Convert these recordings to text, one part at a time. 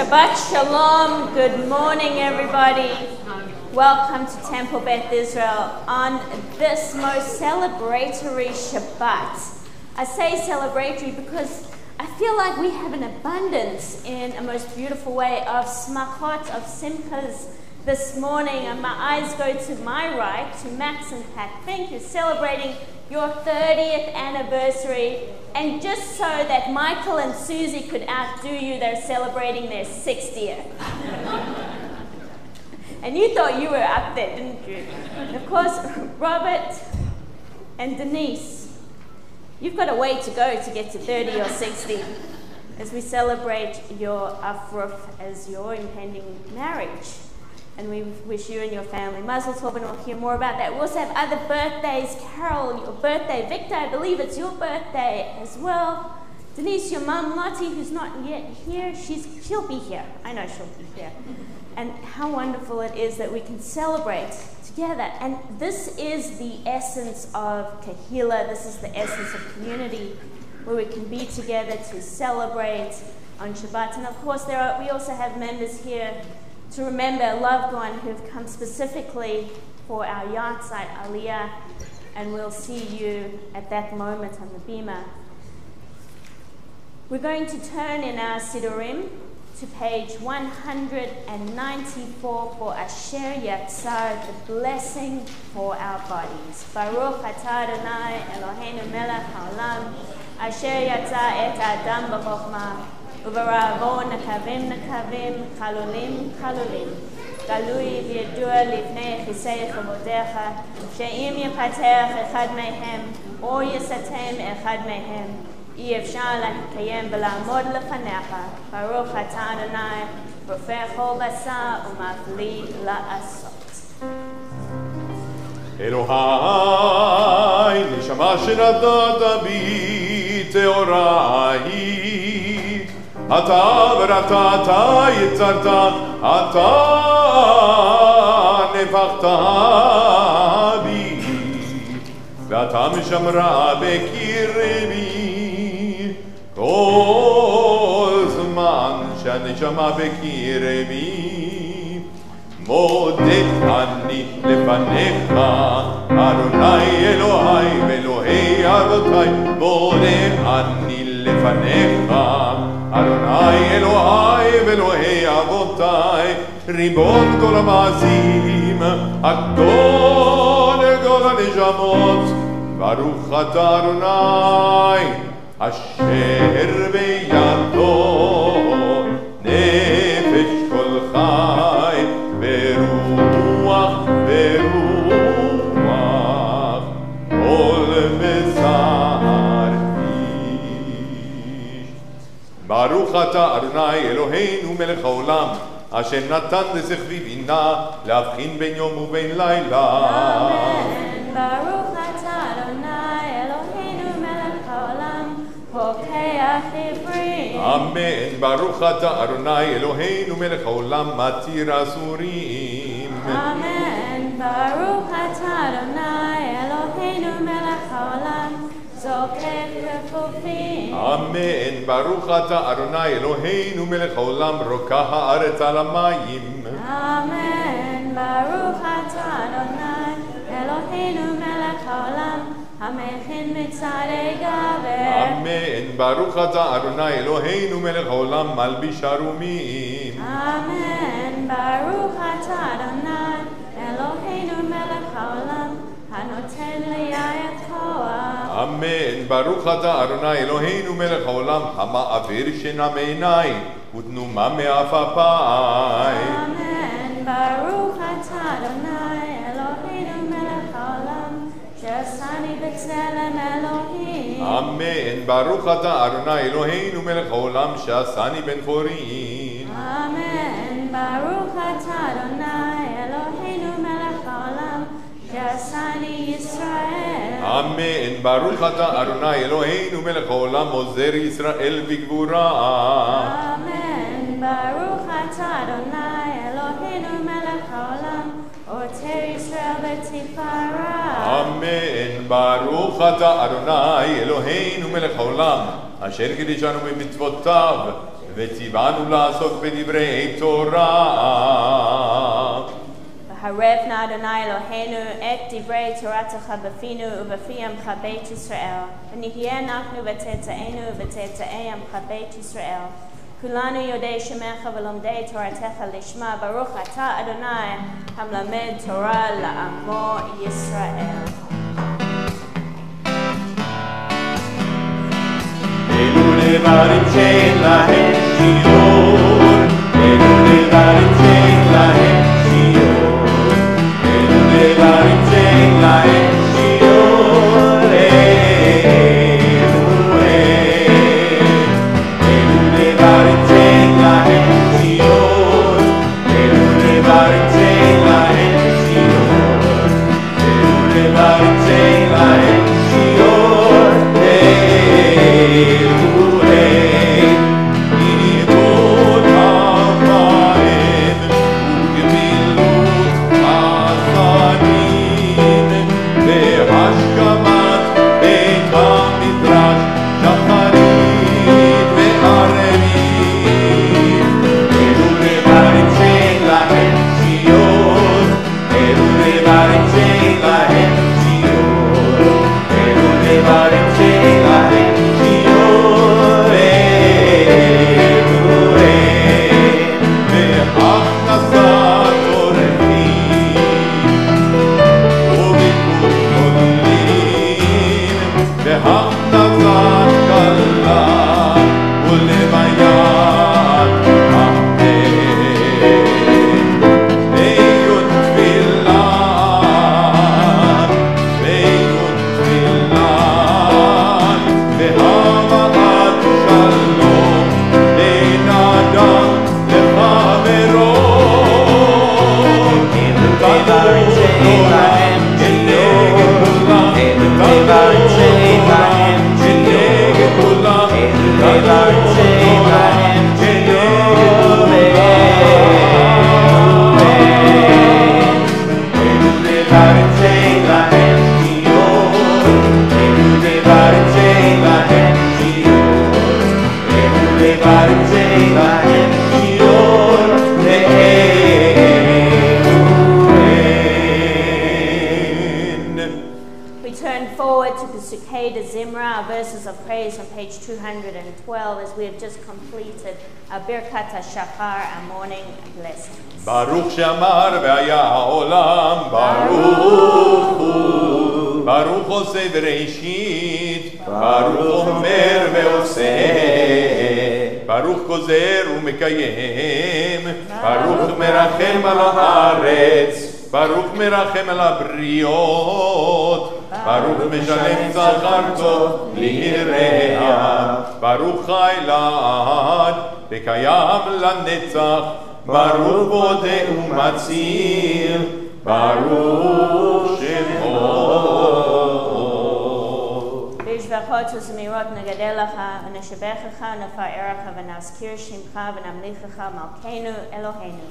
Shabbat Shalom. Good morning, everybody. Welcome to Temple Beth Israel on this most celebratory Shabbat. I say celebratory because I feel like we have an abundance in a most beautiful way of smachot, of simchas this morning. And my eyes go to my right, to Max and Pat. Thank you, celebrating your 30th anniversary. And just so that Michael and Susie could outdo you, they're celebrating their 60th. And you thought you were up there, didn't you? And of course, Robert and Denise, you've got a way to go to get to 30 or 60 as we celebrate your afruf as your impending marriage. And we wish you and your family Mazel Tov, and we'll hear more about that. We also have other birthdays. Carol, your birthday. Victor, I believe it's your birthday as well. Denise, your mum, Lottie, who's not yet here, she'll be here. I know she'll be here. And how wonderful it is that we can celebrate together. And this is the essence of Kahila. This is the essence of community, where we can be together to celebrate on Shabbat. And of course, we also have members here to remember a loved one who've come specifically for our Yahrzeit Aliyah, and we'll see you at that moment on the Bima. We're going to turn in our Siddurim to page 194 for Asher Yatzar, the blessing for our bodies. Baruch atah Adonai Eloheinu melech haolam, Asher Yatzar et Adam b'chokhmah, ubera'avo nekavim nekavim, chalulim chalulim. גלוי וידוע לפני כיסא כבודיך, שאם יפתח אחד מהם או יסתם אחד מהם, אי אפשר לקיים ולעמוד לפניך. ברוך אתה אדוני, רופא כל בשר ומפליא לעשות. אלוהי, נשמה שנתת בי טהורה היא, אתה בראתה, אתה יצרת, אתה נפחת בי, ואתה משמרה בקרבי, כל זמן שהנשמה בקרבי, מודה אני לפניך, אדוני אלוהי ואלוהי אבותיי, מודה אני לפניך, אדוני אלוהי ואלוהי אבותיי, ריבון כל המעשים, אדון כל הנשמות, ברוך אתה אדוני, אשר בידו נפש כל חי, ברוח ברוח כל בשר איש. ברוך אתה אדוני אלוהינו מלך העולם, אשר נתן לשכלי בינה להבחין בין יום ובין לילה. אמן. ברוך אתה אדוני אלוהינו מלך העולם, פוקח עברים. אמן. ברוך אתה אדוני אלוהינו מלך העולם, מתיר אסורים. אמן. ברוך אתה אדוני אלוהינו מלך העולם, זוקף כפופים. אמן. ברוך אתה אדוני אלוהינו מלך העולם, רוקה הארץ על המים. אמן. ברוך אתה אדוני אלוהינו מלך העולם, המכין מצעדי גבר. אמן. ברוך אתה אדוני אלוהינו מלך העולם, מלביש ערומים. אמן. ברוך אתה אדוני אלוהינו מלך העולם, הנותן ליד כוח. אמן. ברוך אתה אדוני אלוהינו מלך העולם, המעביר שינה מעיניי ותנומה מעפעפיי. אמן. ברוך אתה אדוני אלוהינו מלך העולם, שעשני בצלם אלוהים. אמן. ברוך אתה אדוני אלוהינו מלך העולם, שעשני בן חורין. אמן. ברוך אתה אדוני אלוהינו מלך העולם, שעשני ישראל. אמן. ברוך אתה אדוני אלוהינו מלך העולם, עוזר ישראל בגבורה. אמן. ברוך אתה אדוני אלוהינו מלך העולם, עוטר ישראל בתפארה. אמן. ברוך אתה אדוני אלוהינו מלך העולם, אשר קידשנו במצוותיו וציוונו לעסוק בדברי תורה. והרב נא אדוני אלוהינו את דברי תורתך בפינו ובפי עמך בית ישראל, ונהיה אנחנו וצאצאינו וצאצאי עמך בית ישראל, כולנו יודעי שמך ולומדי תורתך לשמה. ברוך אתה אדוני המלמד תורה לעמו ישראל. אלו דברים שאין להם שיעור, אלו דברים שאין להם שיעור, אלו דברים שאין להם שיעור, אלו דברים שאין להם שיעור, אלו דברים שאין להם שיעור, אלו דברים שאין להם שיעור, אלו דברים שאין להם שיעור, turn forward to Pesukei de Zimra, our verses of praise on page 212, as we have just completed our Birkat HaShachar, our morning blessings. ברוך שאמר והיה העולם, ברוך הוא. ברוך עושה בראשית, ברוך אומר ועושה. ברוך גוזר ומקיים, ברוך מרחם על הארץ. ברוך מרחם על הבריות, ברוך משלם שכר טוב ליראה, ברוך חי לעד וקיים לנצח, ברוך בודה ומציל, ברוך שמו. בשבחות וזמירות נגדל לך ונשבחך ונפארך ונזכיר שמך ונמליכך מלכנו אלוהינו.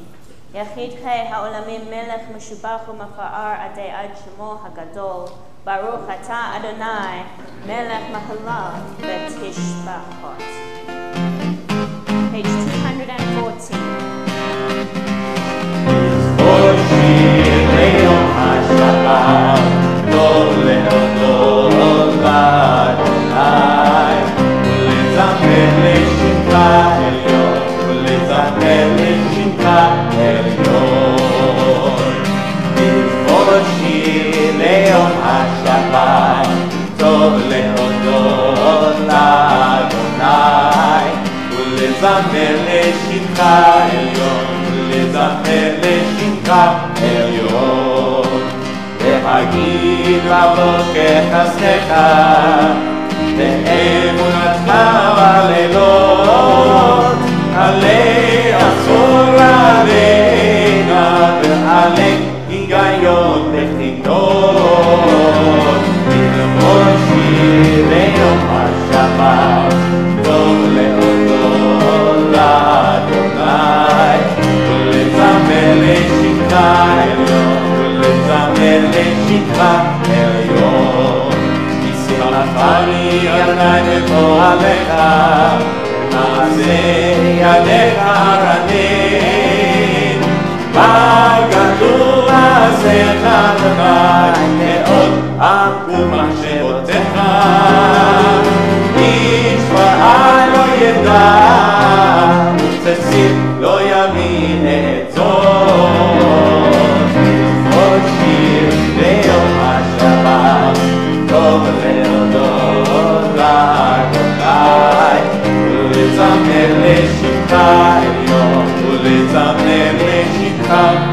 יחיד חי העולמים מלך משובח ומפאר עדי עד שמו הגדול, ברוך אתה אדוני מלך מחלה ותשבחות. Page 214. לזכור שיר ליום השבת, טוב להודות לאדוני, ולזמר לשמך עליון, ולזמר לשמך עליון. לזכור שיר ליום השבת, טוב להודות לאדוני, ולזמר לשמך עליון, ולזמר לשמך עליון. להגיד בבוקר חסדך, באמונתך בלילות, עלי אסור עלינה, ועלי היגיון תכתיבות. לזמור שיר ליום השבת, טוב להודות לאדוני, ולזמר לשמך עליון, ולזמר לשמך עליון. ישמחני ידי בפועלך, מעשה ידיך רנן, בגדול עשך אדוני מאוד ומחשבותיך. איש פרעה לא ידע, וצסיל לא יבין את זאת. לזכור שיר ליום השבת, טוב להודות לאדוני, ולזמר לשמך עליון, ולזמר לשמך עליון.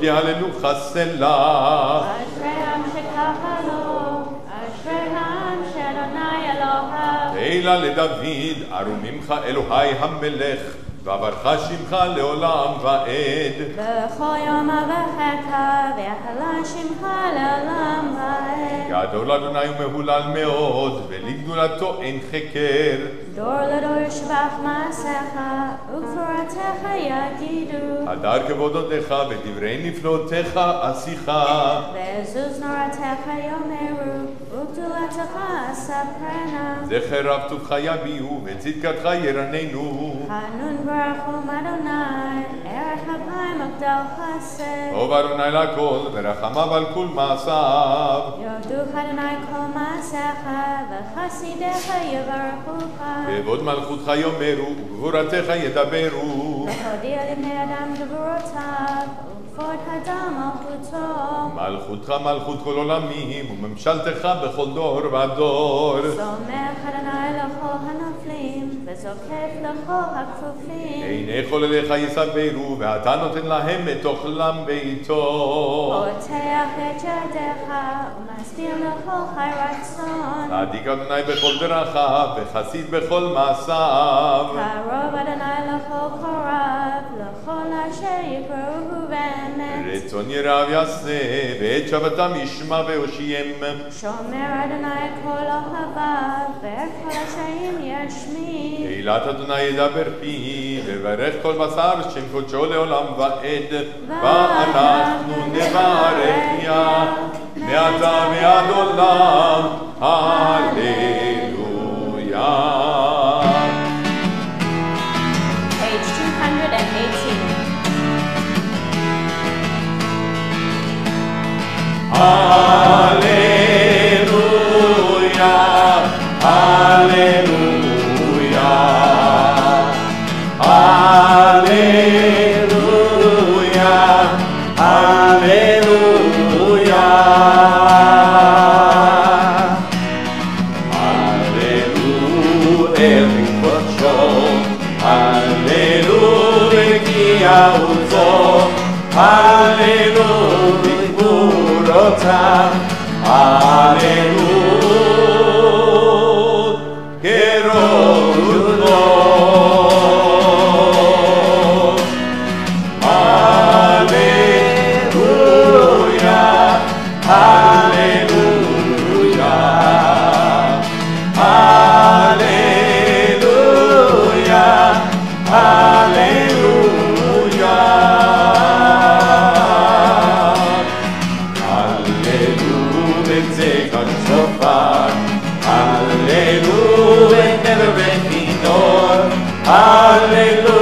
יעלנו חסלה. אשריהם שכחלו, אשריהם שאדוני אלוהיו. תהילה לדוד, ארוממך אלוהי המלך, ועברך שמך לעולם ועד. בכל יום אברכך, ויחלל שמך לעולם ועד. גדול אדוני ומהולל מאוד, ולגדולתו אין חקר. דור לדור ישבח מעשיך, וגבורתך יגידו. הדר כבודותיך ודברי נפלאותיך עשיך. ועזוז נורתך יאמרו, וגדולתך אספרנה. זכר רב טובך יביאו, וצדקתך ירננו. חנון ברחום אדוני, ערך כפיים מגדל חסד. טוב אדוני לכל ורחמיו על כל מעשיו. יודוך אדוני כל מעשיך וחסידיך יברכוך. כבוד מלכותך יאמרו וגבורתך ידברו. להודיע לבני אדם גבורותיו וכבוד אדם מלכותו. מלכותך מלכות כל עולמים וממשלתך בכל דור ודור. סומך אדוני לכל הנופלים וזוקף לכל הכפופים. עיני כל אליך יסברו ואתה נותן להם את אוכלם בעיתו. פותח את ידיך ומסביר לכל חי רצון. צדיק אדוני בכל דרכיו וחסיד בכל מעשיו. קרוב אדוני לכל קרב לכל אשר יקראוהו באמת. רצון ירעב יעשה ואת שבתם ישמע והושיעם. שומר אדוני כל אוהביו ואת כל אשרים ישמיע. תהילת אדוני ידבר פי וברך כל בשר שם קודשו לעולם ועד. ואנחנו נברך יה מעתה ועד עולם. הללויה. Page 218. Hallelujah, hallelujah, hallelujah, hallelujah, hallelujah, el kocho, hallelujah, ki auzo, hallelujah. Hallelujah, Kerolno. Hallelujah, Hallelujah, Hallelujah, Hallelujah. Hallelujah, never ending door. Hallelujah,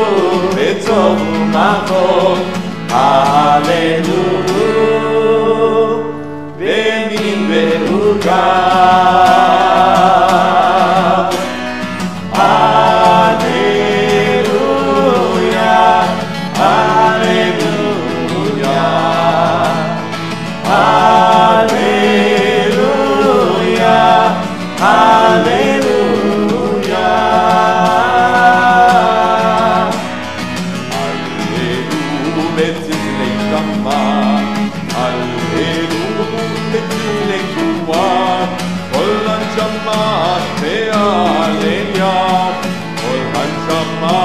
tov umachol. Hallelujah, bemin ve'ugav. Hallelujah, Hallelujah, Hallelujah, Hallelujah, Hallelujah, betzilei shama, Hallelujah, betzilei shua, kol hanshama te'aleya, kol hanshama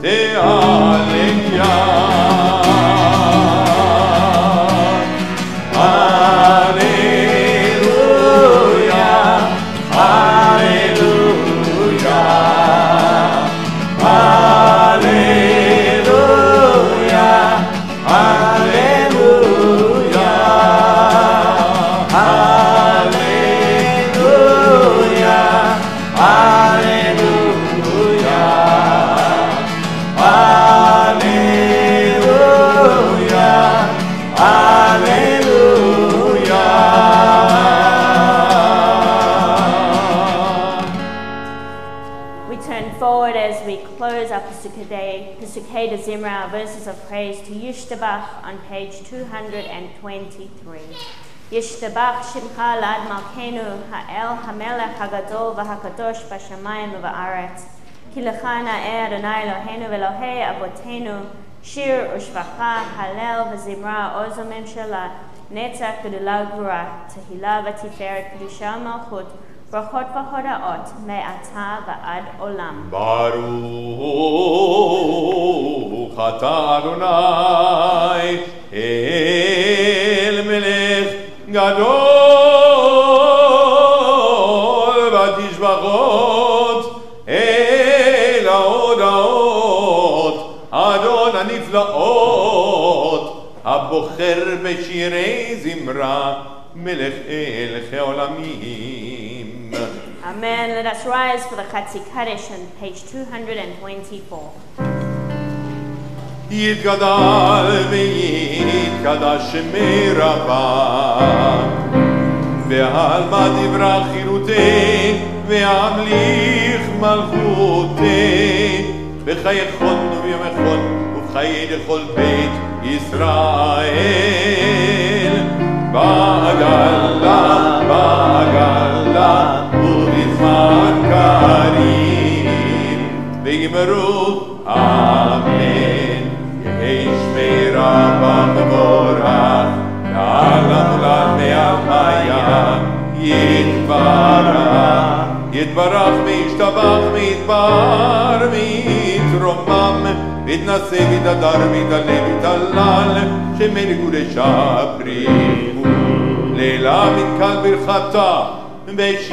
te'aleya. Pesukei de Zimra, verses of praise to Yishtabach on page 223. Yishtabach Shimcha Lad Malkenu Ha'el HaMelech HaGadol VaHaKadosh B'Shamayim VaAretz Ki Lecha Na'eh Adonai Eloheinu V'Elohei Avotenu Shir Ushvacha Halel V'Zimra Ozo Memshala Netzach Gdula Gvura Tehila V'Tiferet Kedusha Malchut Brachot v'hodaot me'ata v'ad olam. Baruch atah Adonai el melech gadol v'tishbachot el haodaot Adon הנפלאות הבוחר בשירי זמרה מלך אלכי עולמים. Amen. Let us rise for the Chatzi Kaddish on page 224. יתגדל ויתקדש שמי רבה והלמד יברח חירותי והמליך מלכותי בחיי חון וביום חון ובחיי לכל בית ישראל בעגלה בעגלה ובזמן קריב ויגמרו אמן יהי שמי רבה מבורך לעולם עולם מהמיה יתברך וישתבח ויתבר ויתרומם ויתנשא ויתהדר ויתעלה ויתהלל שמי קודשה בריחו לילה מתקל ברכתה בשירתה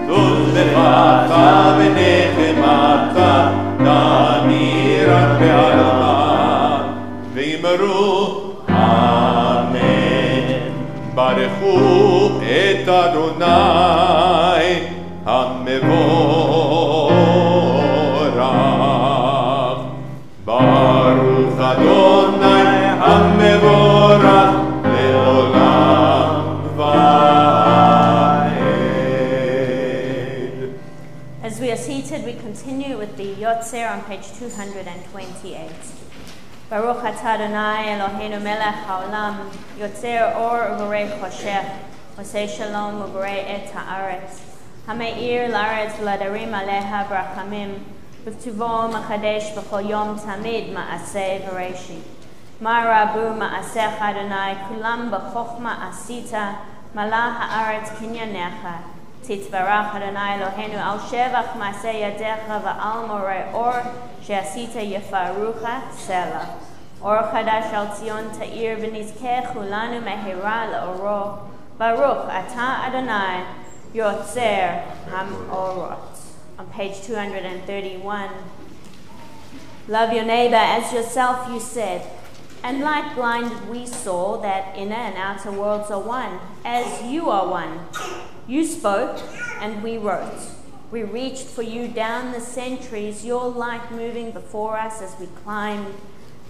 תוזבחתה ונחמתה נמיר רק בעלמה ויאמרו אמן ברכו את אדוני המבורך ברוך אדוני המבורך לעולם ועד. As we are seated, we continue with the Yotzer on page 228. Baruch atah Adonai Eloheinu melech haolam, Yotzer or u'borei choshech, osei shalom u'borei et haaretz, hameir la'aretz v'ladarim aleha brachamim, v'ktuvo makadesh b'chol yom tamid ma'aseh v'reishi. Ma rabu ma'asech Adonai, kulam b'chochma asita, malah haaretz kinyanecha. תתברך אדוני אלוהינו על שבח מעשה ידיך ועל מורה אור שעשית יפארוך סלע. אור חדש על ציון תאיר ונזכה כולנו מהרה לאורו. ברוך אתה אדוני יוצר המאורות. On page 231. Love your neighbor as yourself, you said. And like blinded we saw that inner and outer worlds are one, as you are one. You spoke, and we wrote. We reached for you down the centuries, your light moving before us as we climbed,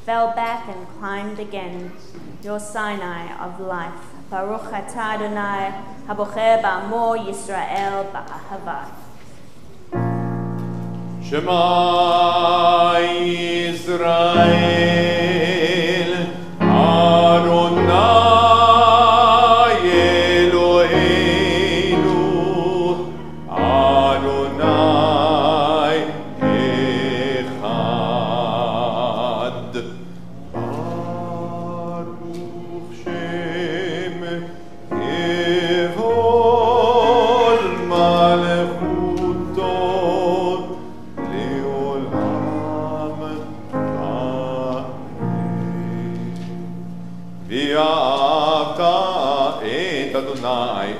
fell back and climbed again, your Sinai of life. Baruch atah Adonai, habocher ba'amo Yisrael ba'ahava. Shema Yisrael, Adonai.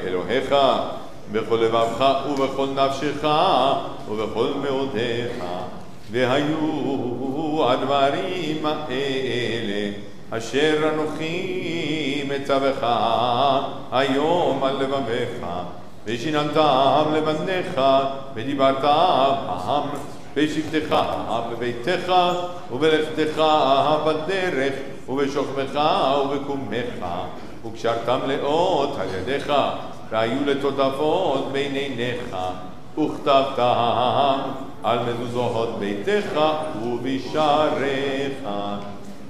אלוהיך בכל לבבך ובכל נפשך ובכל מאודיך והיו הדברים האלה אשר אנוכי מצווך היום על לבבך ושיננתם לבניך ודיברת בהם בשבתך בביתך ובלכתך בדרך ובשוכבך ובקומך וקשרתם לאות על ידיך והיו לטוטפות בין עיניך וכתבתם על מזוזות ביתך ובשעריך.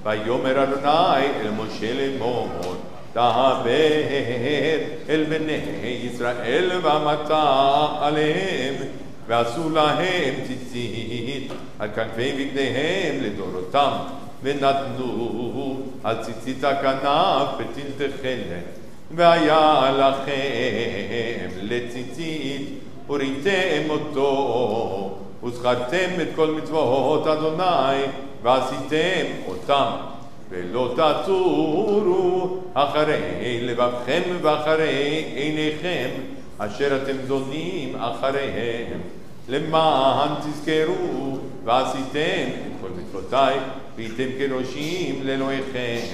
ויאמר אדוני אל משה לאמור דבר אל בני ישראל ואמרת עליהם ועשו להם ציצית על כנפי בגדיהם לדורותם ונתנו על ציצית הכנף בטיל תכלת והיה לכם לציצית וראיתם אותו וזכרתם את כל מצוות אדוני ועשיתם אותם ולא תטורו אחרי לבבכם ואחרי עיניכם אשר אתם זונים אחריהם למען תזכרו ועשיתם את כל מצוותיי והייתם קדושים לאלוהיכם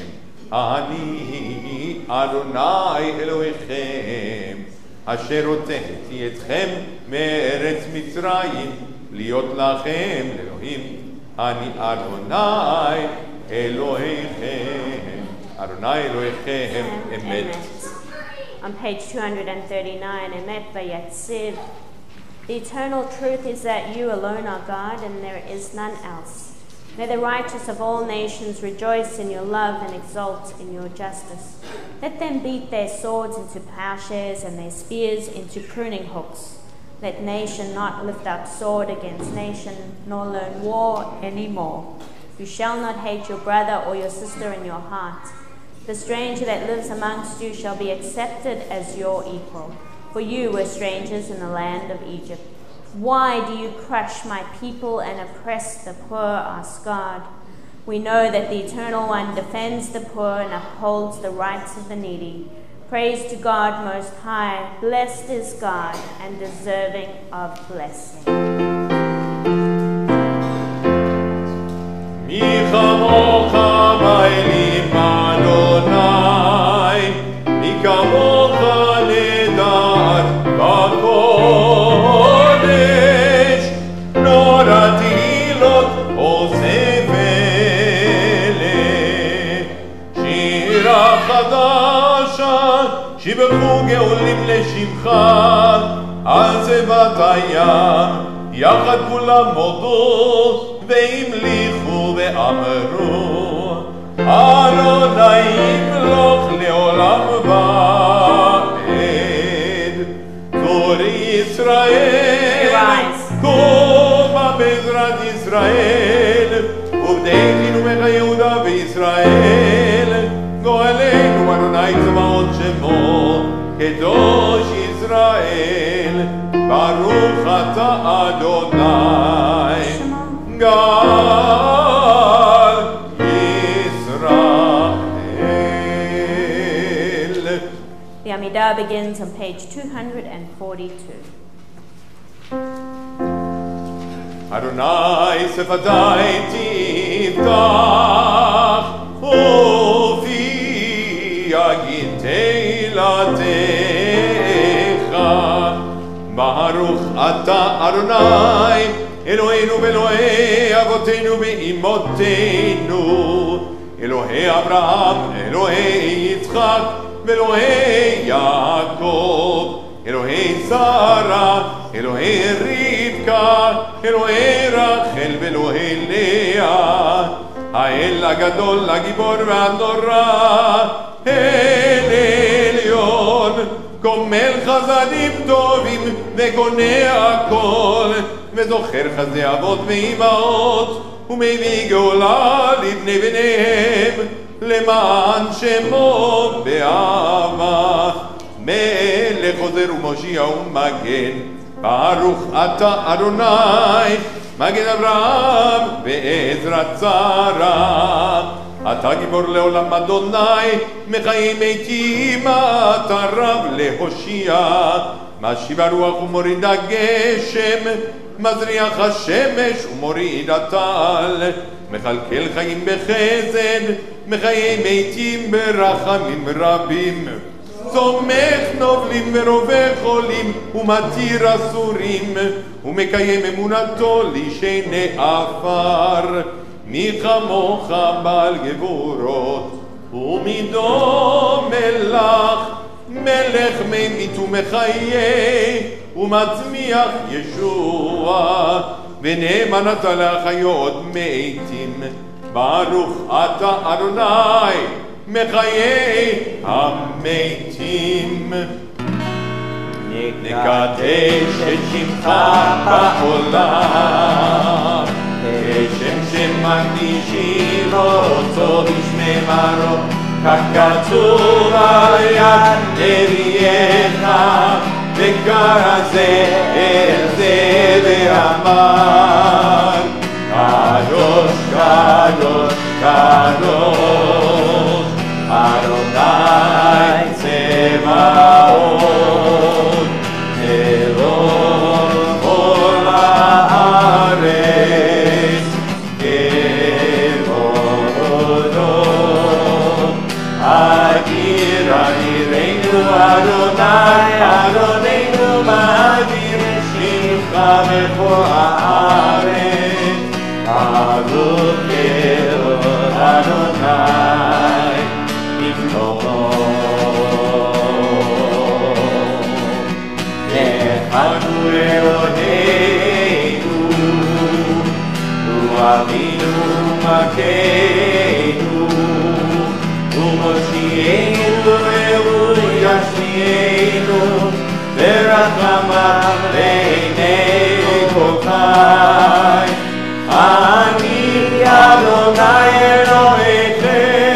אני אדוני אלוהיכם אשר הוצאתי אתכם מארץ מצרים להיות לכם לאלוהים, אני אדוני אלוהיכם. אדוני אלוהיכם אמת. On page 239, Emet Vayatziv. The eternal truth is that you alone are God and there is none else. May the righteous of all nations rejoice in your love and exult in your justice. Let them beat their swords into plowshares and their spears into pruning hooks. Let nation not lift up sword against nation, nor learn war any more. You shall not hate your brother or your sister in your heart. The stranger that lives amongst you shall be accepted as your equal, for you were strangers in the land of Egypt. Why do you crush my people and oppress the poor, asked God. We know that the Eternal One defends the poor and upholds the rights of the needy. Praise to God Most High. Blessed is God and deserving of blessing. Mi chamocha ba'elim Adonai, mi kamocha nedar b'kodesh, nora tehilot osef eleh, shira chadasha, shibechu geolim leshimcha, al zevat hayam, yachad kulam modot, והמליכו ואמרו אדוני ימלוך לעולם ועד. זורי ישראל קומה בעזרת ישראל ובדיינו מך יהודה וישראל גואלנו אדוני צבאות שמו קדוש ישראל ברוך אתה אדוני God Israel. The Amidah begins on page 242. Adonai sefadai tiftach ufi yagid teilatecha Baruch ata Adonai Eloheinu ואלוהי אבותינו ואימותינו, אלוהי אברהם, אלוהי יצחק ואלוהי יעקב, אלוהי שרה, אלוהי רבקה, אלוהי רחל ואלוהי לאה, האל הגדול, הגיבור והנורא, אל עליון, גומל חסדים טובים וקונה הכל, וזוכר חסדי אבות ואימהות, ומביא גאולה לבני בניהם, למען שמו באהבה. מלך עוזר ומושיע ומגן, ברוך אתה אדוני, מגן אברהם ועזרת שרה. אתה גיבור לעולם אדוני, מחיי מתים אתה רב להושיע. משיב הרוח ומוריד הגשם, מזריח השמש ומוריד הטל, מכלכל חיים בחסד, מחיי מתים ברחמים רבים. צומח נובלים ורובה חולים, ומתיר אסורים, ומקיים אמונתו לשני עפר. מי כמוך בעל גבורות, ומידו מלך, מלך ממית ומחיה, ומצמיח ישוע, ונאמן אתה להחיות מתים. ברוך אתה אדוני, מחיי המתים. נקדש את שמך בעולם, כשם שמקדישים אותו בשמרו, כך כתוב על יד נביאך, וקרא זה אל זה ואמר, קדוש קדוש קדוש אדוני צבאות, אלוהים כל הארץ כבודו. אדיר אדירנו אדוני אדוננו מאדיר שמך בכל הארץ, אבוקר אדוני במקומו. אנחנו אלוהינו, הוא אבינו מכנו, ומושיענו והוא ישמיענו, ורחמיו לעיני כל חי. אני אדוני אלוהיכם,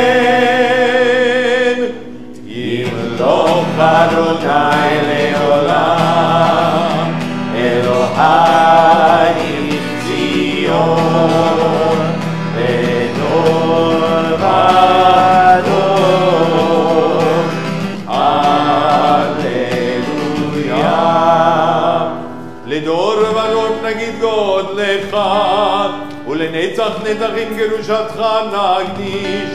ימלוך אדוני לעולם, אלוהי ציון לדור ודור. הללויה. לדור ודור נגיד גודלך, ולנצח נצחים קדושתך נקדיש,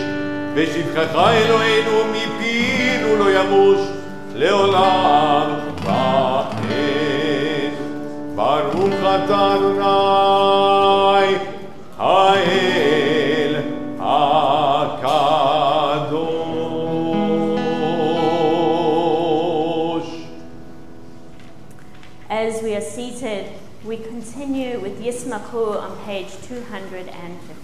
ושבחך אלוהינו מפינו לא ימוש לעולם ועד. ברוך אתה אדוני האל הקדוש. As we are seated, we continue with Yismachu on page 250.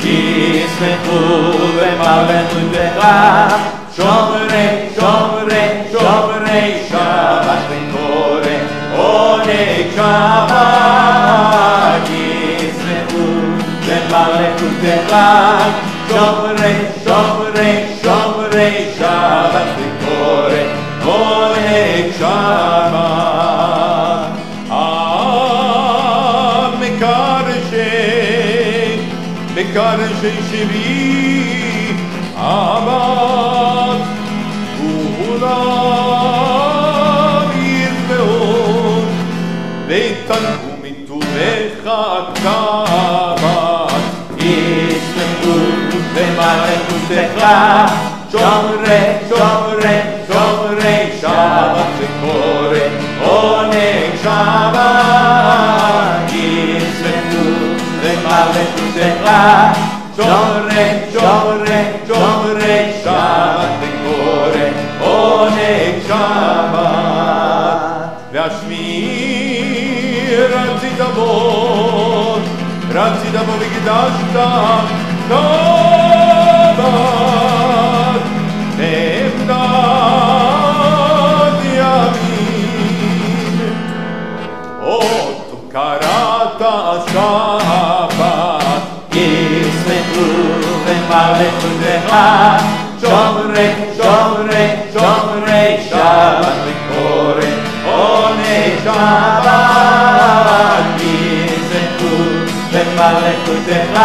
ישמחו במלכותך, שומרי שומרי שומרי שבת וקורא עונג שבת. ישמחו במלכותך, שומרי שומרי שומרי שבת וקורא עונג שבת. מקדשי שירי עבד, וכולם ישמעו ויתענגו מטובך כבד. ישמחו במלכותך, שומרי שומרי שומרי שבת וקורא עונג שבת. ישמחו במלכותך, שומרי שומרי שומרי שבת וקורא עונג שבת. והשמיר רצית בו וקדשת שבת, נמדד ימים אותו קראת שבת. ישמחו במלכותך, שומרי שומרי שומרי שבת וקורא עונג שבת. ישמחו במלכותך,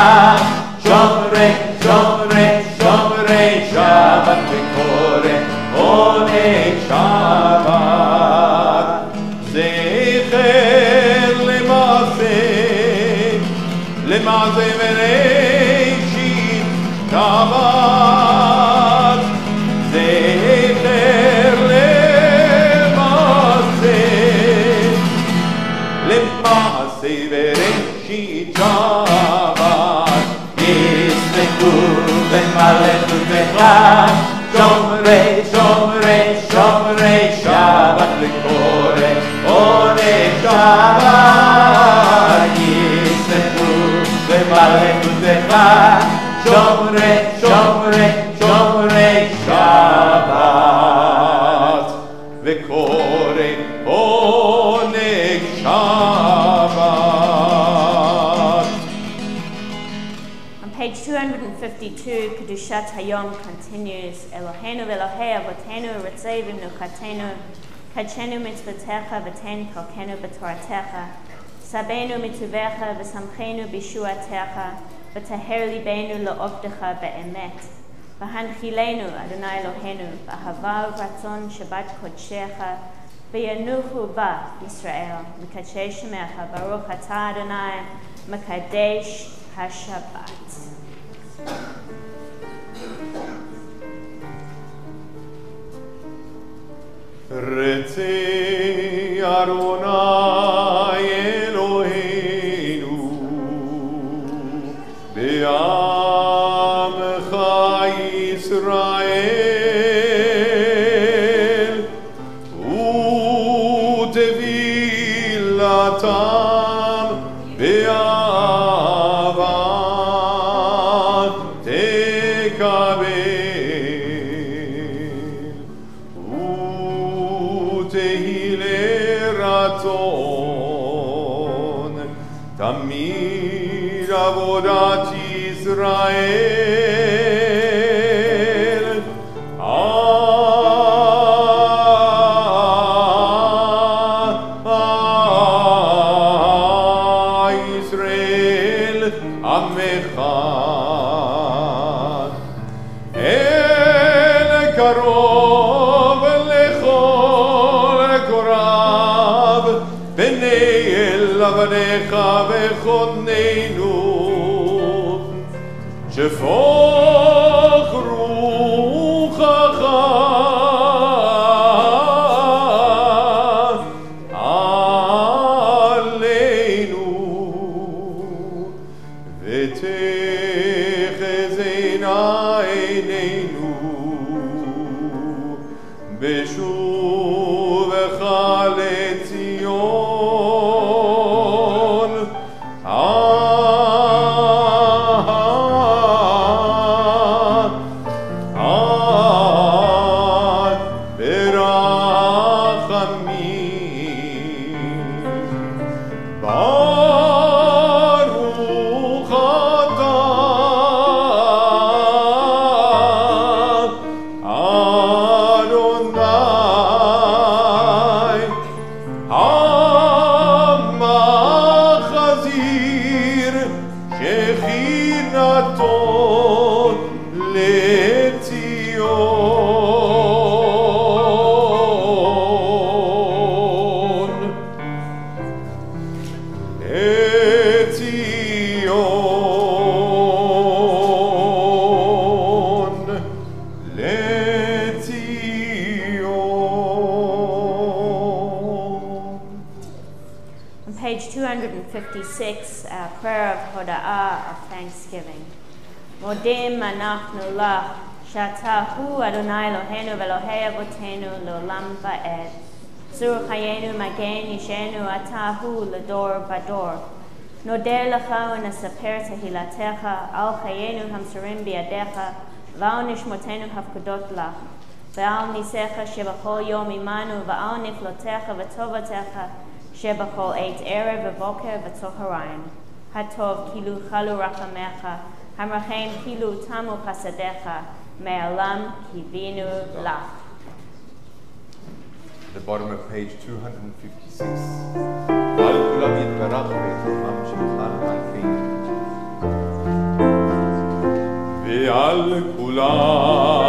שומרי שומרי שומרי שבת וקורא עונג שבת. זכר למעשה וראשית שבת, זכר למעשה וראשית שבת. ישמחו במלכותך, שומרי שומרי שומרי שבת וקורא עונג שבת. ישמחו במלכותך, שומרי שומרי שומרי שבת וקורא עונג שבת. On page 252, Kedushat Hayom continues, Eloheinu v'Elohei avotenu ritzei v'mnukatenu, kadshenu mitzvotecha v'ten kalkenu b'toratecha, sabenu mituvecha v'samchenu b'shuatecha, v'taher libeinu la'ovdecha be'emet, v'hanchilenu Adonai Eloheinu, v'ahava v'ratzon shabbat kodshecha, v'yanuchu ba Yisrael, v'kadshesh shemecha, baruch atah Adonai, mekadesh HaShabbat. רצי אדוני אלוהינו בעמך ישראל ותבילתם באהבה תקבל ותהי לרצון תמיד עבודת ישראל ישראל עמך אל קרוב לכל קורב בני אל עבדיך וחוננו שפוך רוחך עלינו ותחזינה עינינו בשובך לציון ברוך אתה אדוני המחזיר שכינתו לציון On page 256, our prayer of Hoda'ah, of thanksgiving. Modim anachnu lach, shatahu Adonai Eloheinu ve'Elohei avotenu le'olam va'ed. Zur chayenu magen yishenu atahu l'dor bador. Nodeh lecha u'nesaper tehilatecha, al chayenu hamsurim biyadecha, v'al nishmotenu hafkudot lach. Ve'al nisecha shebachol yom imanu, v'al niflotecha v'tovatecha, שבכל עת ערב ובוקר וצהריים. הטוב כאילו חלו רחמך, המרחם כאילו תמו חסדיך, מעולם קיווינו לך. The bottom of page 256. ועל כולם יתברך ויתרומם שמך למלכים. ועל כולם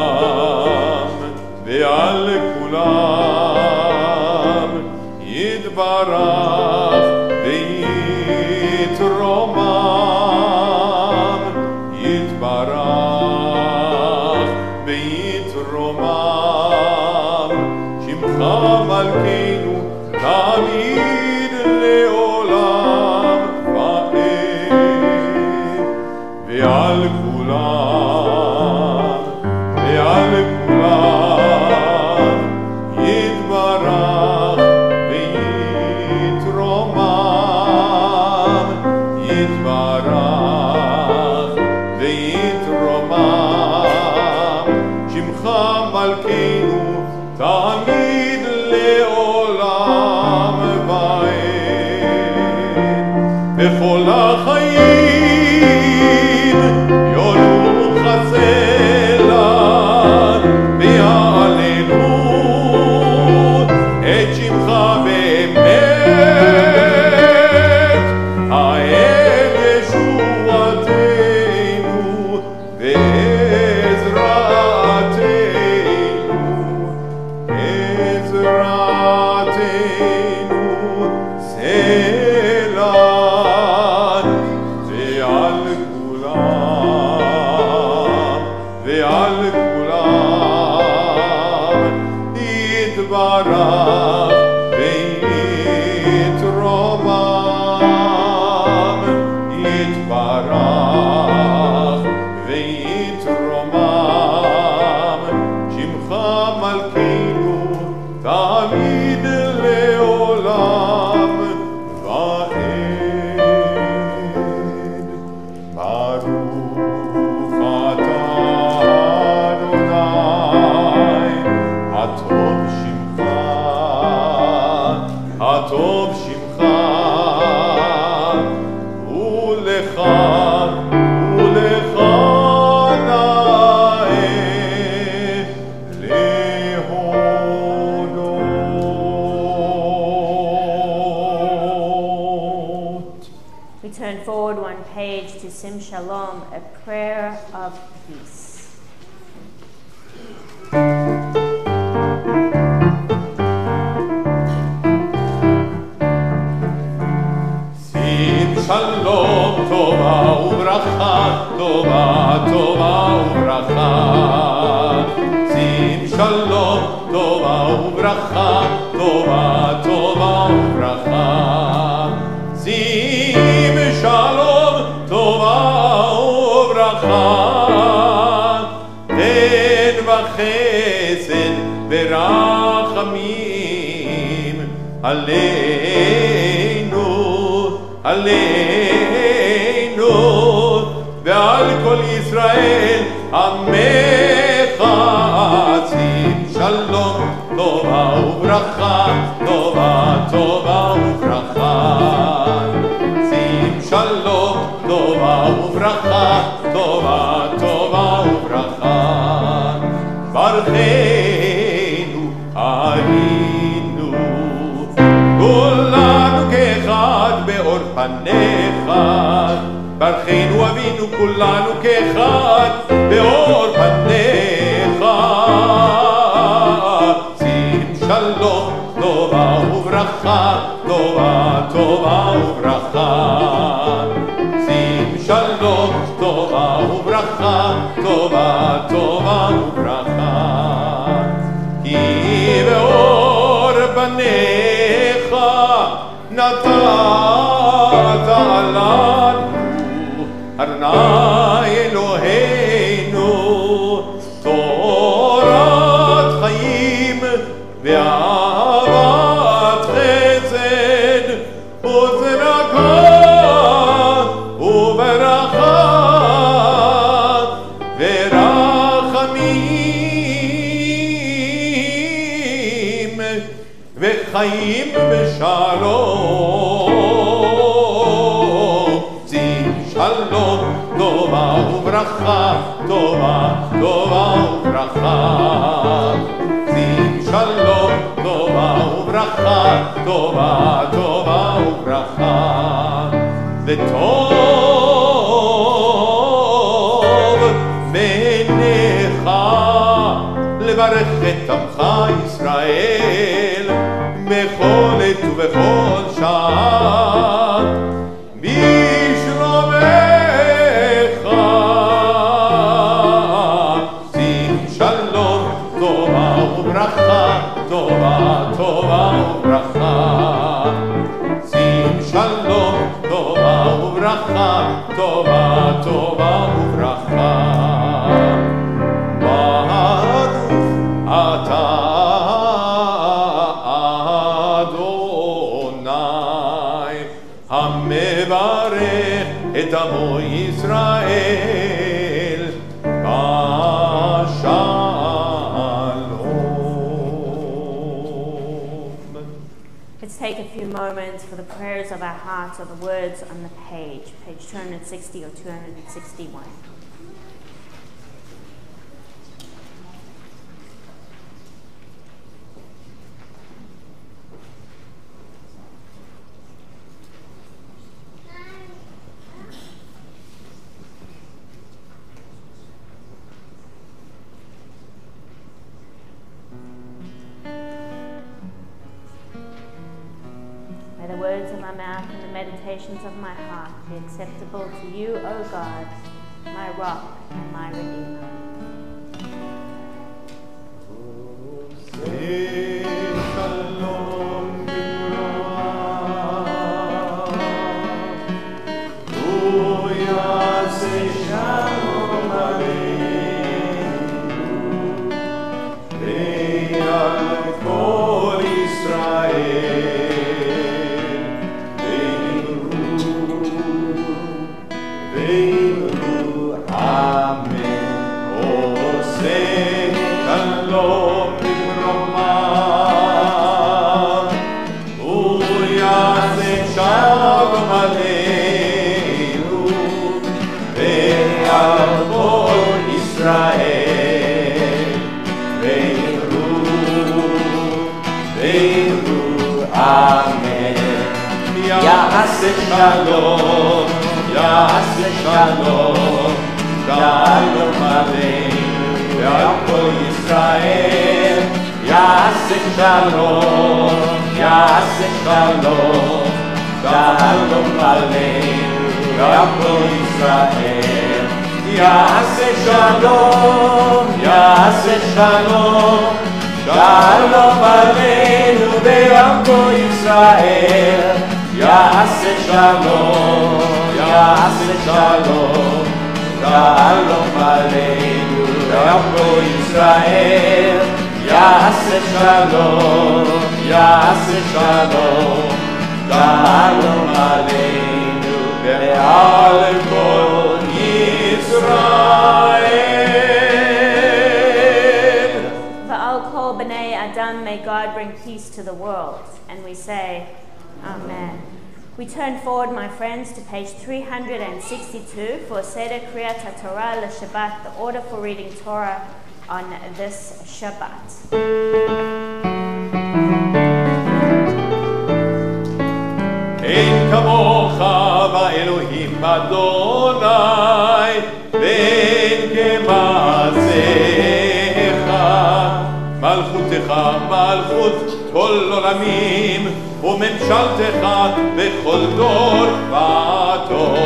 יתברך ויתרומם, יתברך ויתרומם, שמך מלכנו תמיד לעולם ועד. ועל כולם יתברך יתברך ויתרומם, שמך מלכנו תמיד לעולם ועד. בכל החיים יולוך סלע ויעלנו את שמך באמת, האל ישועתנו ועזרתנו. Osim Shalom, a prayer of peace. שים שלום, טובה וברכה, טובה, טובה וברכה. שים שלום, טובה וברכה, טובה, טובה וברכה. שים שלום, טובה וברכה. תן וחסד ורחמים עלינו, עלינו ועל כל ישראל עמך. שים שלום, טובה וברכה, טובה, טובה וברכה. שים שלום, טובה וברכה, טובה, טובה וברכה. ברכנו היינו כולנו כאחד באור פניך. ברכנו אבינו כולנו כאחד באור פניך. שים שלום, טובה וברכה, טובה, טובה וברכה. שים שלום, טובה וברכה, טובה, טובה וברכה. כי באור פניך נתת לנו, אדוני אלוהינו, תורת חיים ואהבת חסד וצדקה וברכה ורחמים וחיים בשלום. שים שלום, טובה וברכה, טובה, טובה וברכה. שים שלום, טובה וברכה, טובה, טובה וברכה. וטוב בעיניך לברך את עמך ישראל בכל עת ובכל שעה בשלומך. שים שלום, טובה וברכה, טובה, טובה וברכה. שים שלום, טובה וברכה, טובה, טובה וברכה. ברוך אתה אדוני המברך את עמו ישראל בשלום. Let's take a few moments for the prayers of our hearts or the words on the page 260 or 261. The words of my mouth and the meditations of my heart be acceptable to you, O God, my rock and my redeemer. Amen. Ya'aseh shalom, יעשה שלום, שלום עלינו ועל כל ישראל. יעשה שלום, יעשה שלום, שלום עלינו ועל כל ישראל. יעשה שלום, יעשה שלום, שלום עלינו ועל כל ישראל. יעשה שלום, יעשה שלום, שלום עלינו ועל כל ישראל. יעשה שלום, יעשה שלום, שלום עלינו ועל כל ישראל. Va'al kol b'nei Adam, may God bring peace to the world. And we say, Amen. We turn forward, my friends, to page 362 for Seder Kriyat HaTorah LeShabbat, the order for reading Torah on this Shabbat. אין כמוך באלוהים אדוני, ואין כמעשיך. מלכותך מלכות כל עולמים, וממשלתך בכל דור ודור.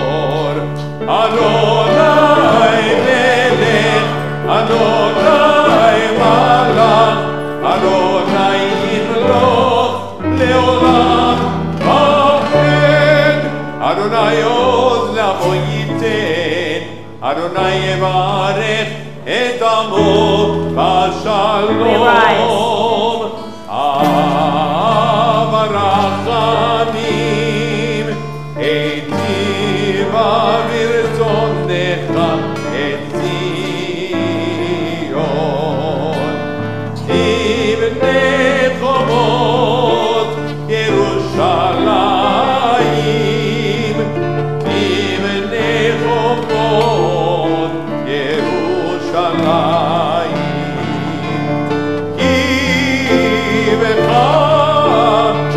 אדוני מלך, אדוני מלך, אדוני ימלוך לעולם ועד. אדוני עוז לעמו ייתן, אדוני יברך את עמו בשלום. אב הרחמים, היטיבה ברצונך את ציון. תבנה חומות ירושלים, תבנה חומות ירושלים. כי בך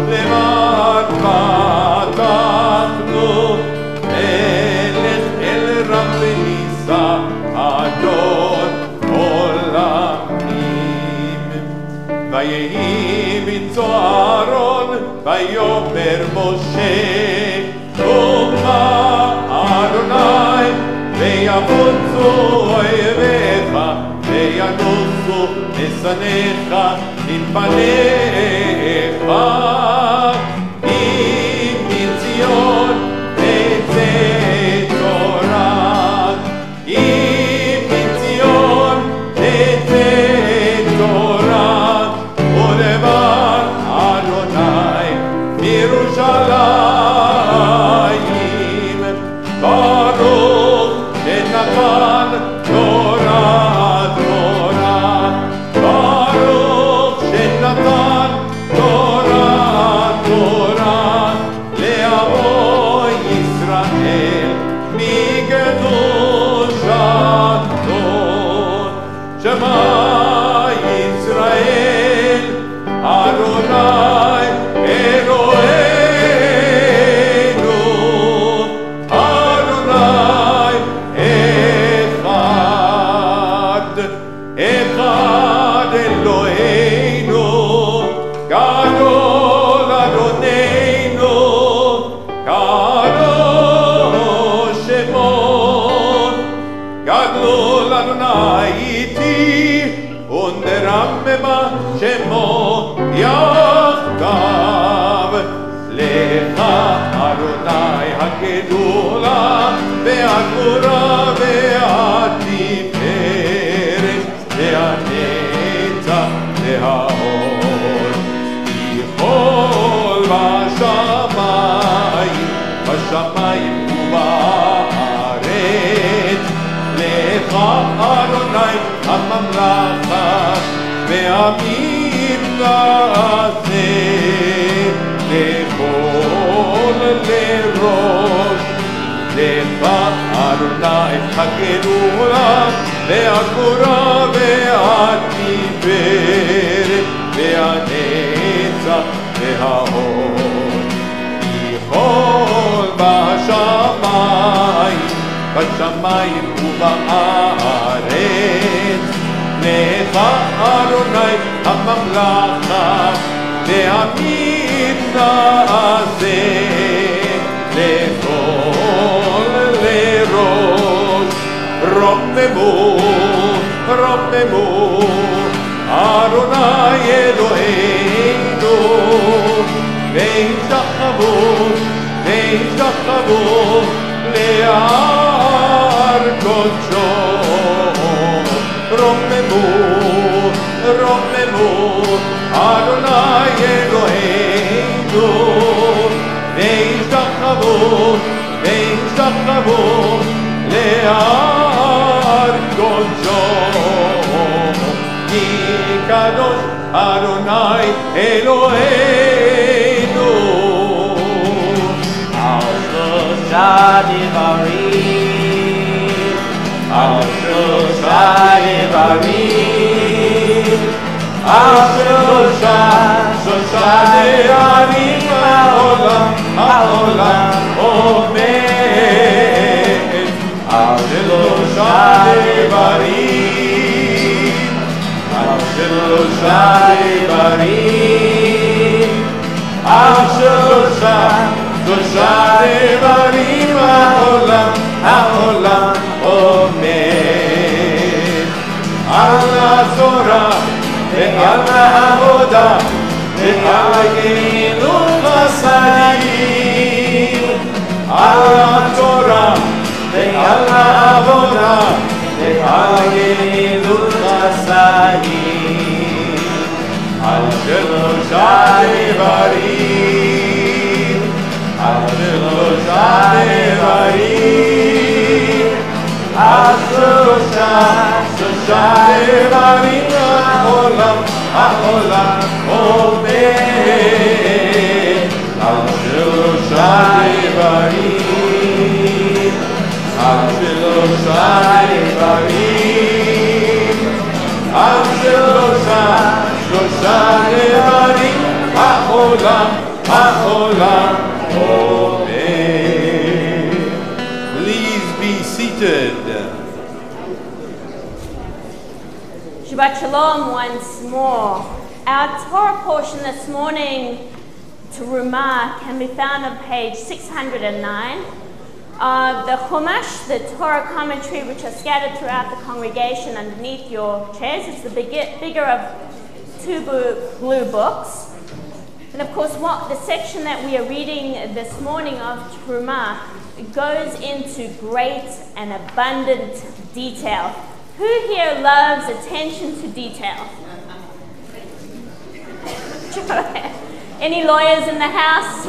למען פתחנו, מלך אל רם ונישא, אדון עולמים. ויהי בנצו אהרון ויאמר משה, קומה אדוני ויבוצו אויביך וינוסו משנאיך מפניך. אם מציון תצא תורה, אם מציון תצא תורה, ולמען אדוני מירושלים. ברוך שנתן תורה תורה, ברוך שנתן תורה תורה, לעמו ישראל מקדושתו. שמע ישראל, אדוני אלוהינו, אדוני אחד. אחד אלוהינו, גדול אדוננו, קדוש שמו. גדול אדוני איתי, ונרממה שמו יחדיו. לך אדוני הגדולה והגבורה והתפארת והנצח והאור. יכול בשמיים, בשמיים ובארץ. לך אדוני הממלכה והמפלצה, לכל לראש. לך אדוני הגדולה והגבורה והתפארת והנצח והאור. יכול בשמיים, בארוני הממלכה לעמים נעשה לכל לראש רוממו רוממו ארוני אלוהינו והשתחוו להר קודשו רוממו רוממו ארוני אלוהינו והשתחוו להר קודשו כי קדוש ארוני אלוהינו על שלושה דברים על שלושה דברים על שלושה דברים העולם עומד על שלושה דברים על שלושה דברים על שלושה דברים העולם עומד על התורה ועל העבודה ועל גמילות חסדים על התורה ועל העבודה ועל גמילות חסדים על שלושה דברים על שלושה דברים על שלושה דברים העולם עומד על שלושה דברים על שלושה דברים על שלושה דברים העולם עומד. Please be seated. Shabbat Shalom once more. Our Torah portion this morning, Terumah, can be found on page 609 of the Chumash, the Torah commentary, which are scattered throughout the congregation underneath your chairs. It's the bigger of two blue books. And of course, the section that we are reading this morning of Terumah goes into great and abundant detail. Who here loves attention to detail? Any lawyers in the house?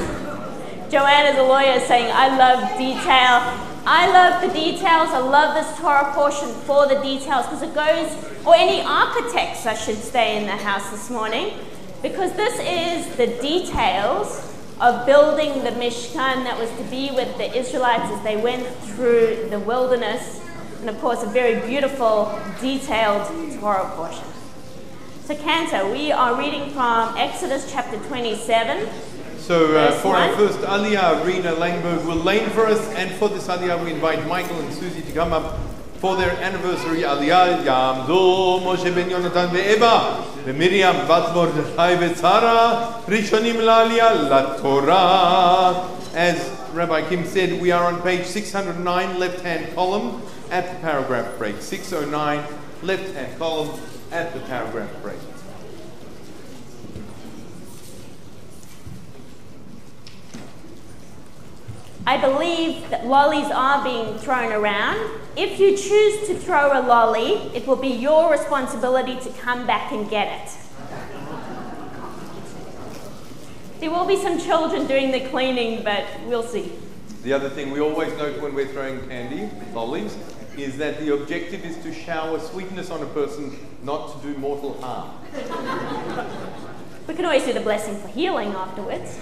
Joanne is a lawyer saying, I love detail. I love the details. I love this Torah portion for the details because it goes, or any architects, I should say, in the house this morning, because this is the details of building the Mishkan that was to be with the Israelites as they went through the wilderness. And of course, a very beautiful, detailed Torah portion. So, Cantor, we are reading from Exodus chapter 27. So, for our first Aliyah, Rena Langberg will lane for us, and for this Aliyah, we invite Michael and Susie to come up for their anniversary Aliyah. Yamdu Moshe ben Yonatan ve'Eva ve'Miriam bat Mordechai ve'Tzara Rishonim la'Aliyah la'Torah. As Rabbi Kim said, we are on page 609, left-hand column, at the paragraph break. 609, left-hand column, at the paragraph break. I believe that lollies are being thrown around. If you choose to throw a lolly, it will be your responsibility to come back and get it. There will be some children doing the cleaning, but we'll see. The other thing we always note when we're throwing candy, lollies, is that the objective is to shower sweetness on a person, not to do mortal harm. We can always do the blessing for healing afterwards.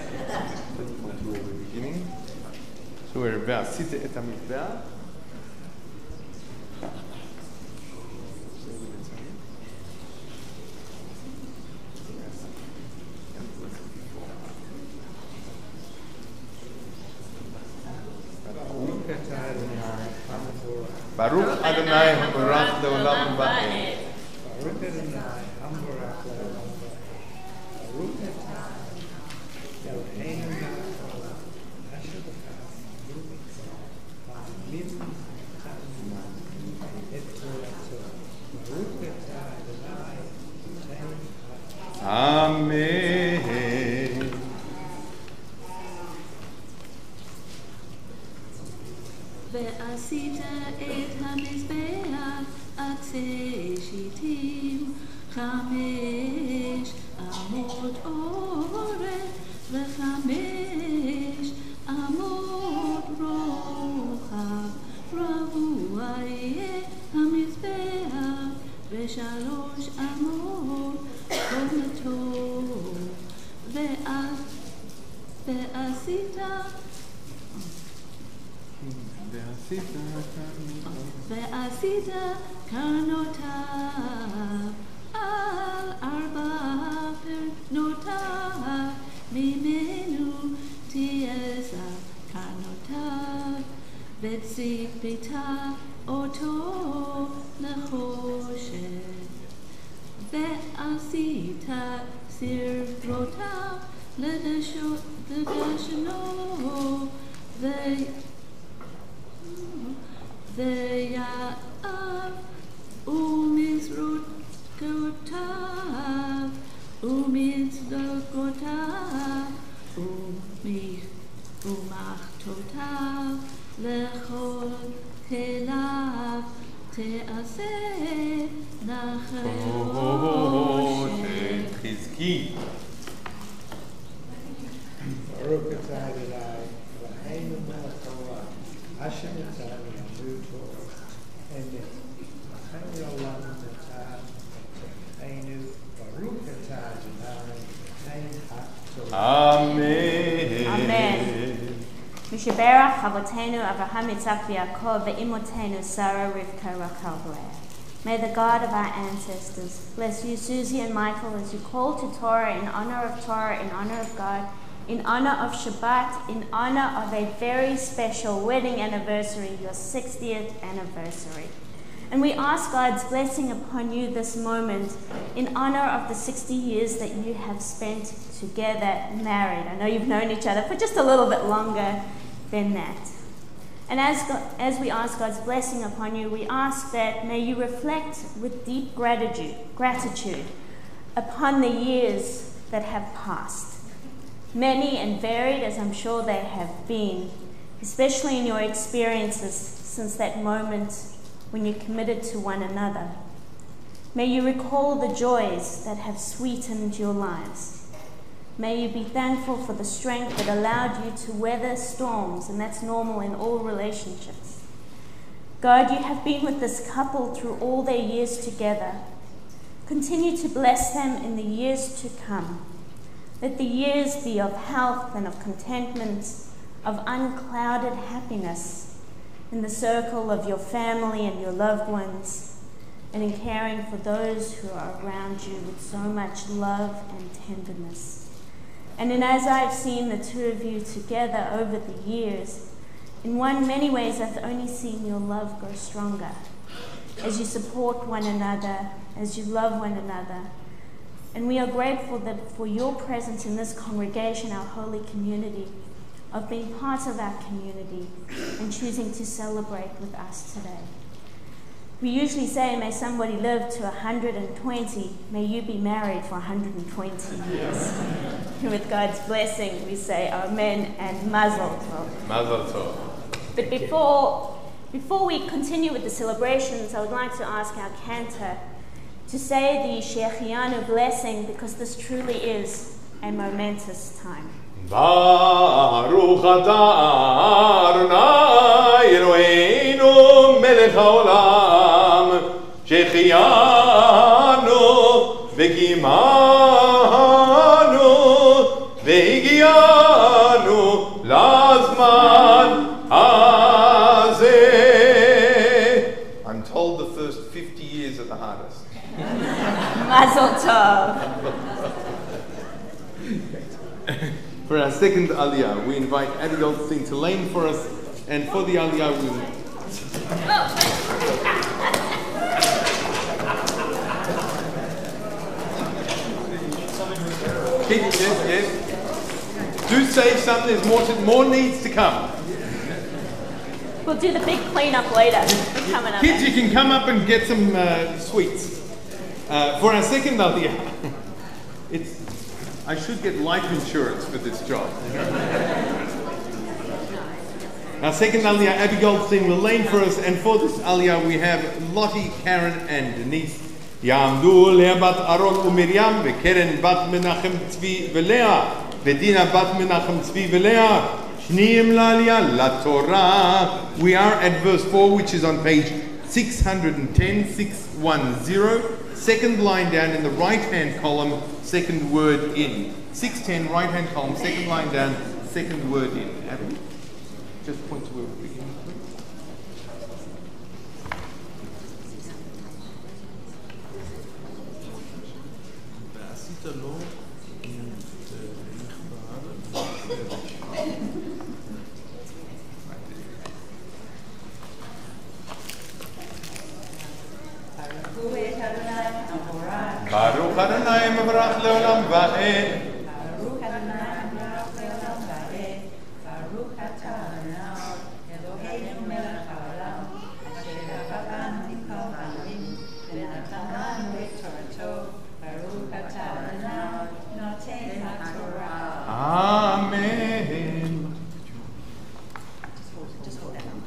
So we're about Sita et HaMizbeach. Baruch Adonai HaBarach Leolam Va'ed. Amen. ועשית את המזבח עצי שיטים 5 אמות אורך ו5 אמות רוחב רבוע יהיה המזבח ו3 אמות קומתו ועשית קרנותיו על 4 פרנותיו ממנו תעשה קרנותיו וציפית אותו נחושת ועשית סרבותיו לדשנו ויעב ומזרוקותיו ומחתותיו לכל כליו תעשה נחושת. חזקי. ברוך אתה אדוני אלוהינו מלך העולם אשר נתן לנו תורה אמת וחיי עולם נתן תורתנו ברוך אתה אדוני אין התורה. אמן. אמן. Mishaberach Avotenu Avraham Yitzchak Yaakov ve'imotenu Sarah Rivka Rachel Leah. May the God of our ancestors bless you, Susie and Michael, as you call to Torah, in honor of God, in honor of Shabbat, in honor of a very special wedding anniversary, your 60th anniversary. And we ask God's blessing upon you this moment in honor of the 60 years that you have spent together married. I know you've known each other for just a little bit longer than that. And as we ask God's blessing upon you, we ask that may you reflect with deep gratitude upon the years that have passed. Many and varied, as I'm sure they have been, especially in your experiences since that moment when you committed to one another. May you recall the joys that have sweetened your lives. May you be thankful for the strength that allowed you to weather storms, and that's normal in all relationships. God, you have been with this couple through all their years together. Continue to bless them in the years to come. Let the years be of health and of contentment, of unclouded happiness in the circle of your family and your loved ones, and in caring for those who are around you with so much love and tenderness. And as I've seen the two of you together over the years, in many ways I've only seen your love grow stronger as you support one another, as you love one another. And we are grateful that for your presence in this congregation, our holy community, of being part of our community and choosing to celebrate with us today. We usually say, may somebody live to 120, may you be married for 120 years. With God's blessing, we say amen and mazel tov. Mazel tov. But before we continue with the celebrations, I would like to ask our cantor to say the Shechianu blessing, because this truly is a momentous time. Baruch atah Adonai Eloheinu melech haolam שהחיינו וקיימנו והגיענו לזמן הזה. I'm told the first 50 years are the hardest. Mazel tov. For our second Aliyah, we invite Adi Goldstein to lane for us, and for the Aliyah, we Yes. Do save some. There's more needs to come. We'll do the big cleanup later. Coming up. Kids, you can come up and get some sweets. For our second aliyah, I should get life insurance for this job. Our second aliyah, Abby Goldstein, will lane for us, and for this aliyah we have Lottie, Karen, and Denise. Ya'amdu Leah bat Aron u'Miriam, veKeren bat Menachem Tzvi veLeah, veDina bat Menachem Tzvi veLeah, Shniim la'aliyah laTorah. We are at verse 4, which is on page 610, 610. Second line down in the right-hand column, second word in. 610, right-hand column, second line down, second word in. Abby, just point to where we're beginning. Baruch Adonai Mevarach Leolam Va'ed. Baruch Adonai Mevarach Leolam Va'ed. Baruch Atah Adonai Eloheinu melech haolam asher gafanu mikol ha'alim v'natan lanu et Torato. Baruch Atah Adonai noten ha'Torah. Amen. Just hold that on.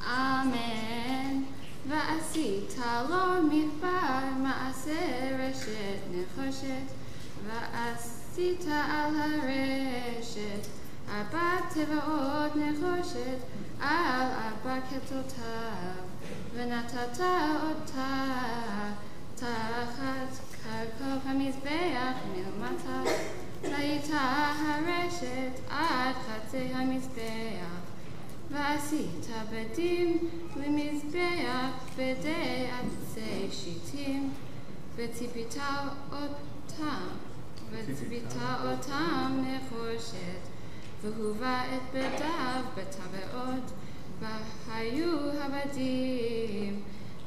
Amen. Va'asita lo midbar ma'aseh reshet nechoshet. Va'asita al hareshet arba tevaot nechoshet al arba ketotav. V'natata otah tachat karkov hamizbeach milmata. Va'ita hareshet ad chatzei hamizbeach. V'asita bedim lemizbeach b'dei atzei shitim v'tzipita otam nechoshet v'huva et bedav b'taveot v'hayu habadim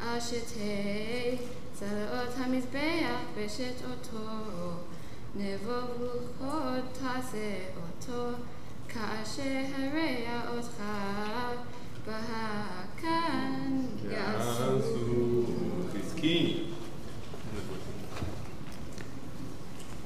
al shetei zaleot hamizbeach b'shet oto nevov luchot taseh oto Ka'asher hareya otcha b'hakan yasu. Chizki.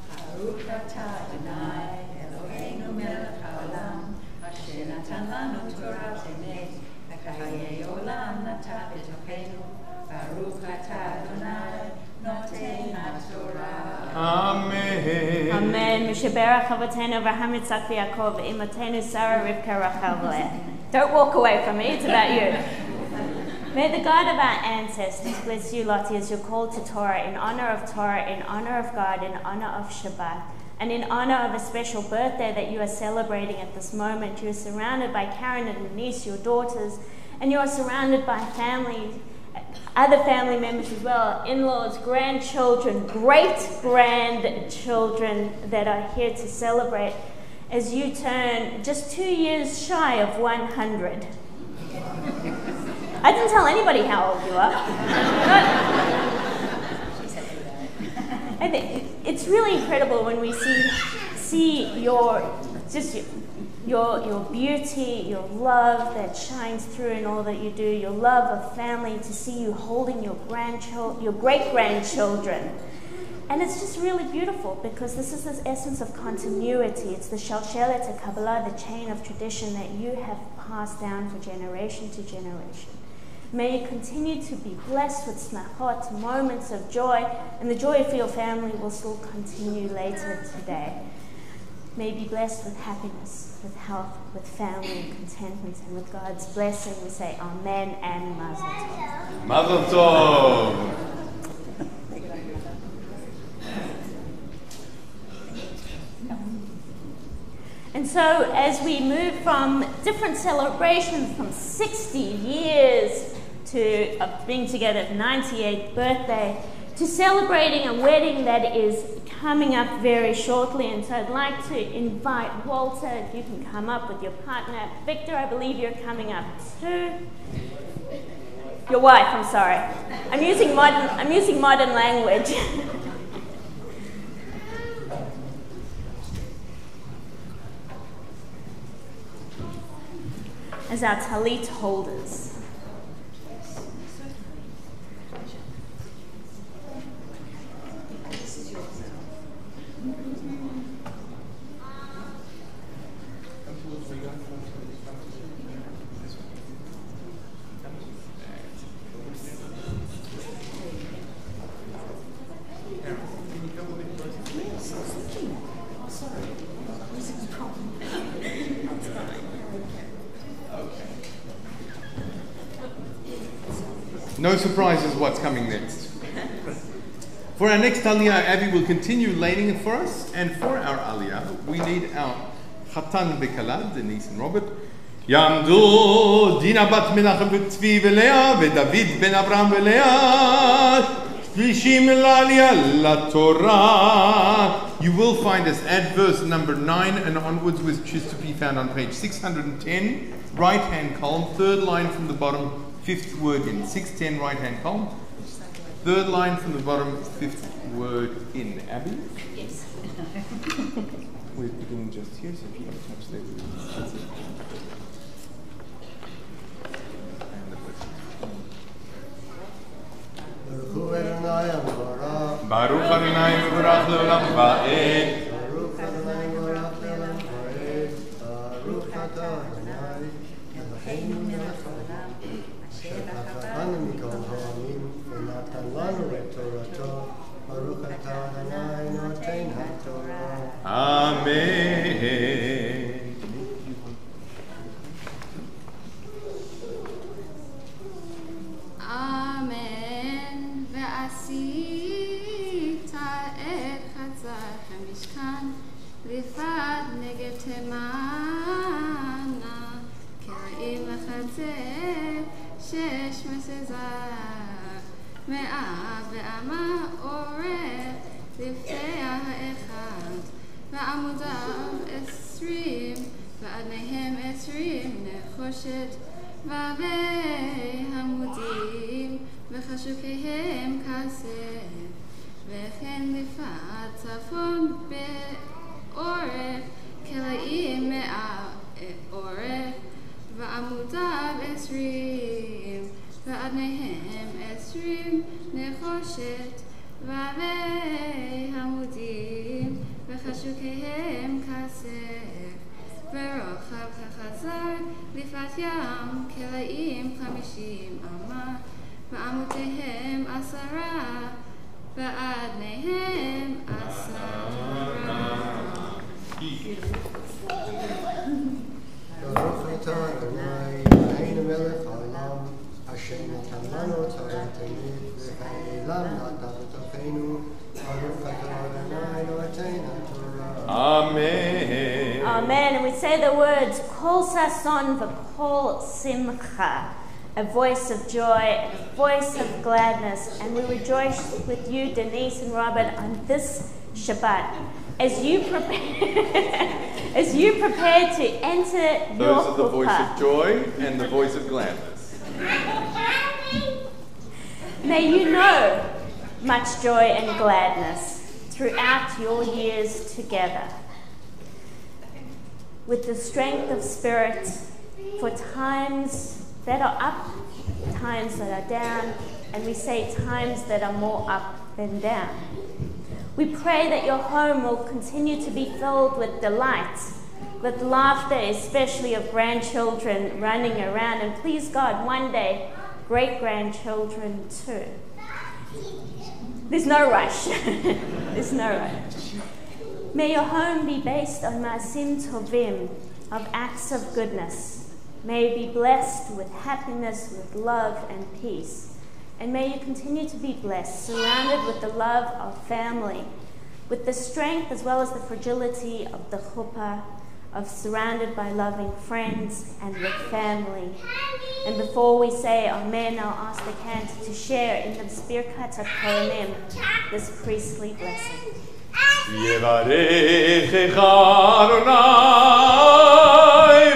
Baruch Atah Adonai Eloheinu melech haolam asher natan lanu Torah emet v'chayei olam natan b'tochenu. Baruch Atah Adonai noten ha'Torah. Amen. Amen. Mishaberach Avotenu Avraham Yitzchak v'Yaakov Imotenu Sarah Rivka Rachel Leah. Don't walk away from me. It's about you. May the God of our ancestors bless you, Lottie, as you're called to Torah, in honor of God, in honor of Shabbat, and in honor of a special birthday that you are celebrating at this moment. You are surrounded by Karen and Denise, your daughters, and you are surrounded by family, other family members as well, in-laws, grandchildren, great-grandchildren that are here to celebrate as you turn just 2 years shy of 100. I didn't tell anybody how old you are. I think it's really incredible when we see your beauty, your love that shines through in all that you do, your love of family, to see you holding your great-grandchildren. And it's just really beautiful because this is the essence of continuity. It's the Shacharit Kabbalah, the chain of tradition that you have passed down for generation to generation. May you continue to be blessed with smachot, moments of joy, and the joy for your family will still continue later today. May you be blessed with happiness, with health, with family and contentment, and with God's blessing. We say Amen and Mazel Tov. Mazel Tov. And so as we move from different celebrations from 60 years of being together, 98th birthday, to celebrating a wedding that is coming up very shortly. And so I'd like to invite Walter, if you can come up with your partner. Victor, I believe you're coming up too. Your wife, I'm sorry. I'm using modern language. As our talit holders. No surprises what's coming next. For our next Aliyah, Abby will continue lading it for us, and for our Aliyah, we need our Chatan Bekalad, Denise and Robert. Yamdu Dina bat Menachem v'Tzvi v'Leah v'David ben Abraham v'Leah Shlishim l'Aliyah l'Torah. You will find us at verse number 9 and onwards, which is to be found on page 610, right-hand column, third line from the bottom, fifth word in. 610, right-hand column. Third line from the bottom, fifth word in. Abby? Yes. We're beginning just here, so if you want to touch there. That's it. And the first. Baruch Adonai Mevorach Leolam Va'ed. Baruch Adonai Mevorach Leolam Va'ed. Baruch Adonai Eloheinu melech haolam. Shechachanu mikol ha'olim v'natan lanu et Torato. Baruch atah Adonai noten haTorah. Amen. Amen. Ve'asita et chatzar hamishkan lifad neged temana kera'im lechatzar shesh mesezar mea ve'ama oreh לפתח האחד ועמודיו 20 ועדניהם 20 נחושת ועבי המודים וחשוקיהם כסף וכן לפת צפון באורך כלאים 100 אורך ועמודיו 20 ועדניהם 20 נחושת ועבי המודים וחשוקיהם כסף ורוחב החזר לפת ים כלאים 50 אמה ועמותיהם 10 ועדניהם 10. ברוך אתה אדוני אלוהינו מלך העולם אשר נתן לנו תורת אמת והעולם נתן בתוכנו. ברוך אתה אדוני נותן התורה. Amen. Amen. And we say the words, Kol Sason v'Kol Simcha, a voice of joy, a voice of gladness. And we rejoice with you, Denise and Robert, on this Shabbat. As you prepare to enter your Those are the voice chuppah. of joy and the voice of gladness. May you know much joy and gladness throughout your years together, with the strength of spirit for times that are up, times that are down, and we say times that are more up than down. We pray that your home will continue to be filled with delight, with laughter, especially of grandchildren running around, and please God, one day, great-grandchildren too. There's no rush. There's no rush. May your home be based on Maasim Tovim, of acts of goodness. May it be blessed with happiness, with love and peace. And may you continue to be blessed, surrounded with the love of family, with the strength as well as the fragility of the chuppah, of surrounded by loving friends and with family. And before we say Amen, I'll ask the cantor to share in the Birkat HaKohanim, this priestly blessing. Yevarechecha Adonai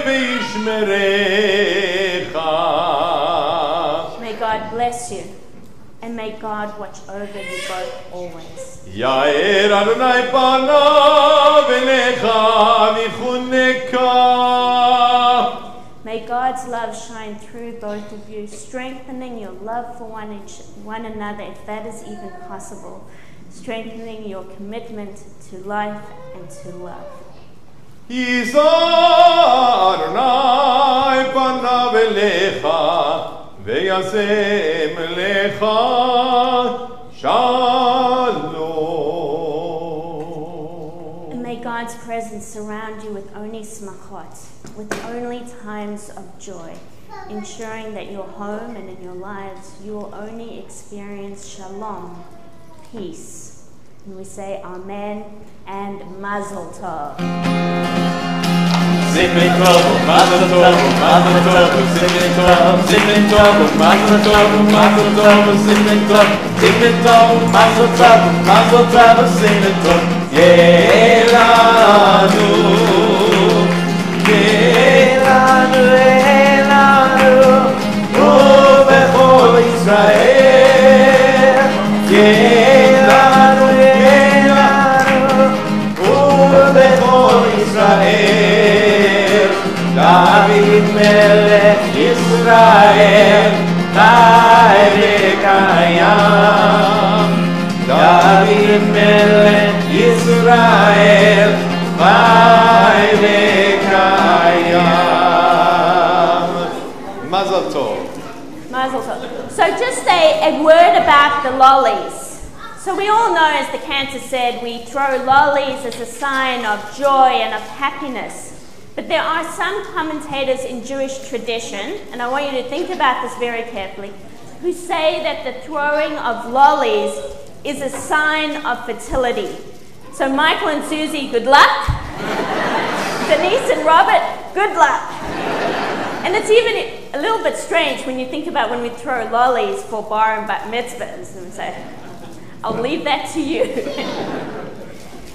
v'yishmerecha. May God bless you, and may God watch over you both always. Yair Adonai panav elecha v'chuneka. May God's love shine through both of you, strengthening your love for one another, if that is even possible, strengthening your commitment to life and to love. Yisa Adonai panav elecha v'yasem elecha shalom. And may God's presence surround you with only smachot, with only times of joy, ensuring that your home and in your lives you will only experience shalom, peace. And we say Amen and Mazel Tov. Simmen Tov, Mazel Tov, Mazel Tov, Simmen Tov, Simmen Tov, Mazel Tov, Mazel Tov, Simmen Tov, Simmen Tov, Mazel Tov, Mazel Tov, Simmen Tov. Yelanu, Yelanu, Yelanu, Ubechol Yisrael. Yelanu, Yelanu, Ubechol Yisrael. David Melech Yisrael, Chai v'kayam. David Melech Yisrael, Chai v'kayam. Mazel Tov. Mazel Tov. So just a word about the lollies. So we all know, as the cantor said, we throw lollies as a sign of joy and of happiness. But there are some commentators in Jewish tradition, and I want you to think about this very carefully, who say that the throwing of lollies is a sign of fertility. So Michael and Susie, good luck. Denise and Robert, good luck. And it's even a little bit strange when you think about when we throw lollies for bar and bat mitzvahs, and say, I'll leave that to you.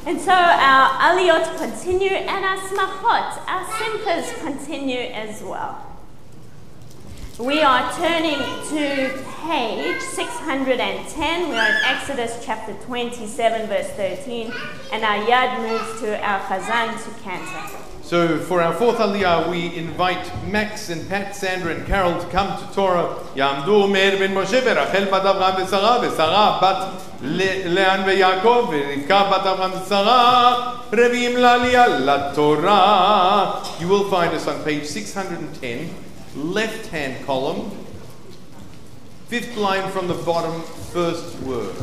And so our aliyot continue, and our smachot, our simchas continue as well. We are turning to page 610. We're in Exodus chapter 27, verse 13, and our yad moves to our chazan to cantor. So for our fourth aliyah, we invite Max and Pat, Sandra and Carol to come to Torah. Yamdu Meir ben Moshe v'Rachel bat Avraham v'Sara v'Sara bat Lean v'Yaakov v'Rivka bat Avraham v'Sara Revi'im la'aliyah la'Torah. You will find us on page 610, left-hand column, fifth line from the bottom, first word.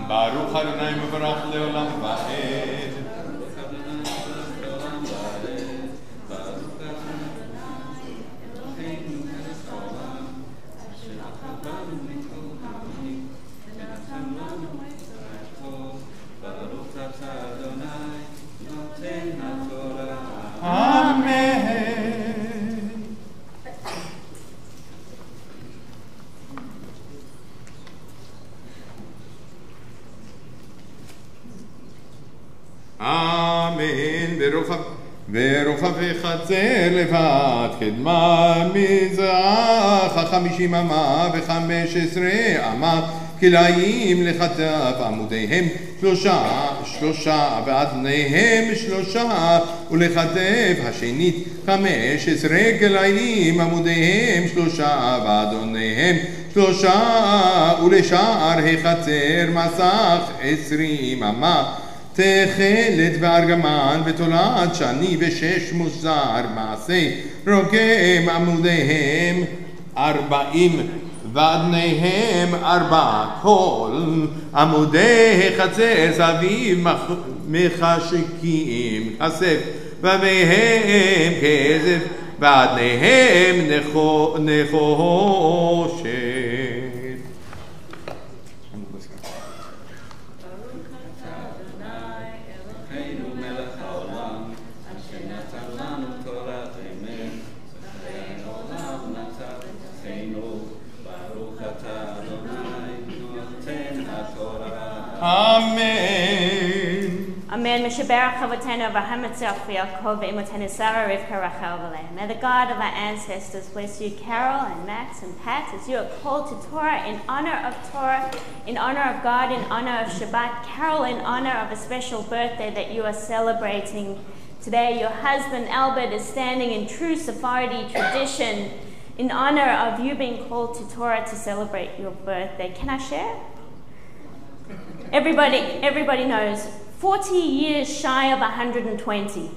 Baruch Adonai mevarach leolam va'ed. Amen. Amen. ורוחב וחצר לבד, קדמה מזרח 50 אמה ו15 אמה, כלאים לכתב עמודיהם שלושה ואדניהם 3, ולכתב השנית 15 כלאים עמודיהם 3 ואדניהם 3, ולשער החצר מסך 20 אמה. תכלת וארגמן ותולעת שני ושש מוזר מעשי רוגם עמודיהם 40 ואדניהם 4 כל עמודי חצר סביב מחשקים כסף ובהם כסף ואדניהם נחושת. Amen. Amen. Mishaberach Chavotenu Avraham Yitzchak Yaakov Ve'imotenu Sarah Rivka Rachel V'Leah. May the God of our ancestors bless you, Carol and Max and Pat, as you are called to Torah, in honor of God, in honor of Shabbat. Carol, in honor of a special birthday that you are celebrating today. Your husband Albert is standing in true Sephardi tradition in honor of you being called to Torah to celebrate your birthday. Can I share? Everybody knows, 40 years shy of 120.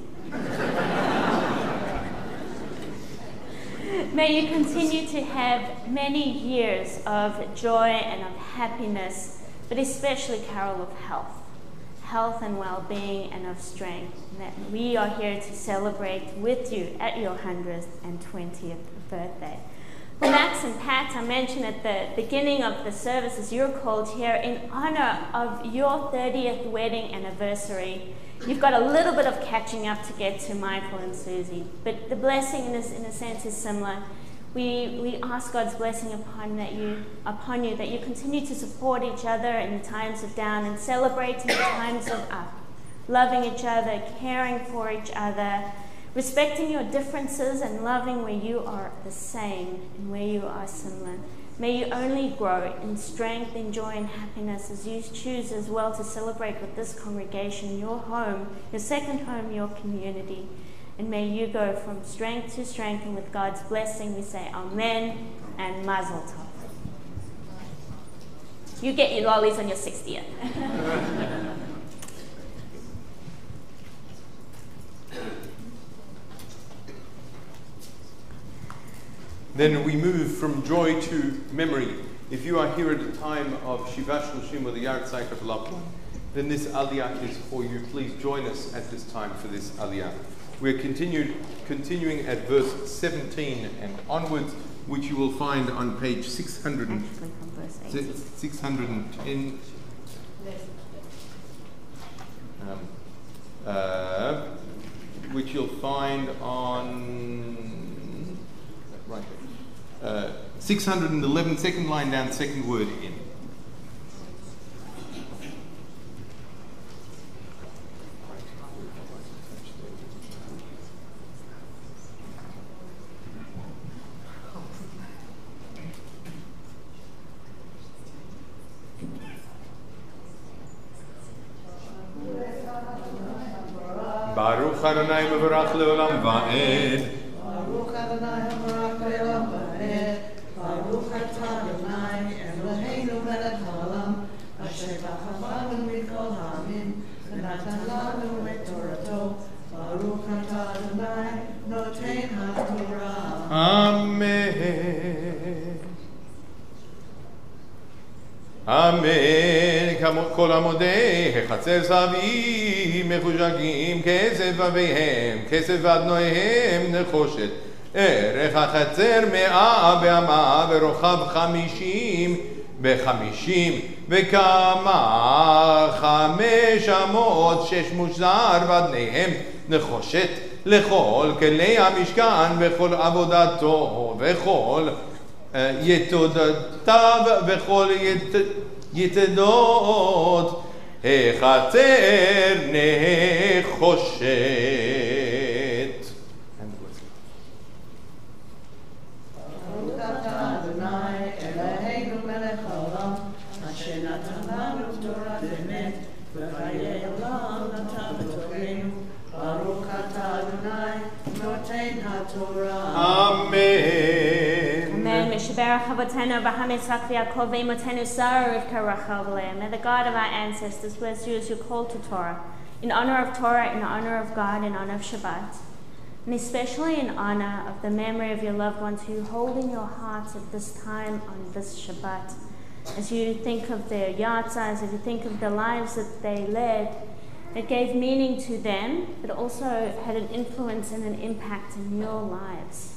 May you continue to have many years of joy and of happiness, but especially, Carol, of health and well-being and of strength. And that we are here to celebrate with you at your 120th birthday. For Max and Pat, I mentioned at the beginning of the services, you're called here in honor of your 30th wedding anniversary. You've got a little bit of catching up to get to, Michael and Susie, but the blessing in a sense is similar. We ask God's blessing upon you, that you continue to support each other in times of down and celebrate in the times of up, loving each other, caring for each other, respecting your differences and loving where you are the same and where you are similar. May you only grow in strength, in joy, and happiness as you choose as well to celebrate with this congregation, your home, your second home, your community. And may you go from strength to strength, and with God's blessing we say Amen and Mazel Tov. You get your lollies on your 60th. Then we move from joy to memory. If you are here at the time of Shiva Shloshim or the Yahrzeit of a loved one, then this Aliyah is for you. Please join us at this time for this Aliyah. We're continuing at verse 17 and onwards, which you will find on page 610, which you'll find on right there. 611, second line down, second word in. Baruch Adonai mevarach leolam va'ed. Baruch Adonai mevarach leolam va'ed. Baruch atah Adonai Eloheinu melech haolam, asher bachar mikol ha'amim, v'natan lanu et torato. Baruch atah Adonai noten ha'torah. Amen. Amen. כל עמודי החצר סביב מחושקים, כסף אביהם, כסף ואדניהם נחושת. ערך החצר 100 באמה ורוחב 50 ב50 וכמה 500 6 מוזר ואדניהם נחושת לכל כלי המשכן וכל עבודתו וכל יתודותיו וכל יתדות החצר נחושת. ברוך אתה אדוני אלוהינו מלך העולם, אשר נתן לנו תורת אמת וחיי עולם נטע בתוכנו. ברוך אתה אדוני נותן התורה. אמן. Amen. May the God of our ancestors bless you as you call to Torah, in honor of Torah, in honor of God, in honor of Shabbat, and especially in honor of the memory of your loved ones who you hold in your hearts at this time on this Shabbat. As you think of their yartzahs, as you think of the lives that they led, it gave meaning to them, but also had an influence and an impact in your lives.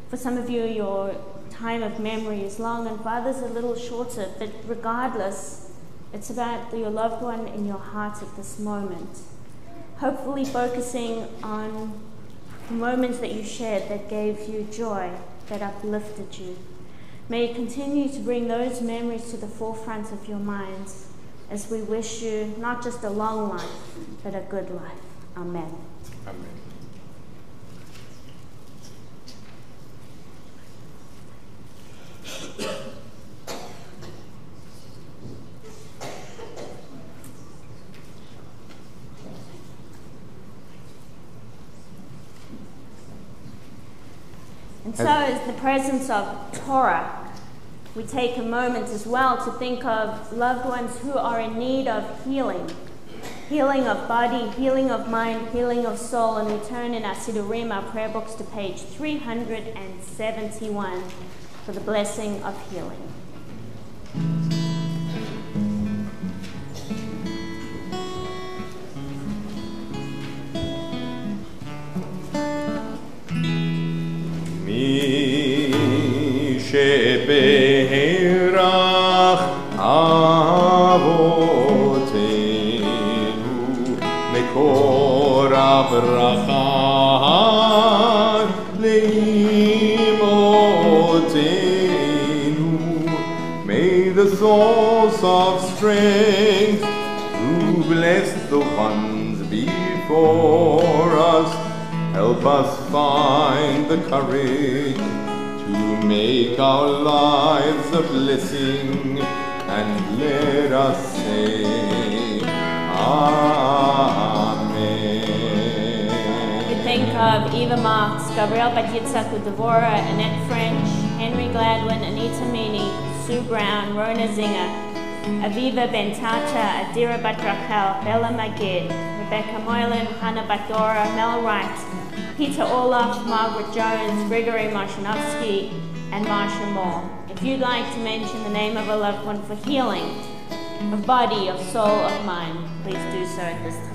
For some of you, your time of memory is long, and for others a little shorter, but regardless, it's about your loved one in your heart at this moment. Hopefully focusing on the moments that you shared that gave you joy, that uplifted you. May you continue to bring those memories to the forefront of your minds as we wish you not just a long life, but a good life. Amen. Amen. And so as the presence of Torah, we take a moment as well to think of loved ones who are in need of healing. Healing of body, healing of mind, healing of soul. And we turn in our Siddurim, our prayer books, to page 371 for the blessing of healing. שבהרח אבותינו מקור הברכה לאמותינו. May the source of strength who bless the ones before us help us find the courage to make our lives a blessing, and let us say Amen. We think of Eva Marks, Gabrielle Bat-Yitzhak, Devorah, Annette French, Henry Gladwin, Anita Meany, Sue Brown, Rona Zinger, Aviva Ben-Tacha, Adira Bat-Rachel, Bella Magid, Rebecca Moylan, Hannah Bat-Dora, Mel Wright, Peter Orloff, Margaret Jones, Gregory Marshanovsky, and Marsha Moore. If you'd like to mention the name of a loved one for healing of body, of soul, of mind, please do so at this time.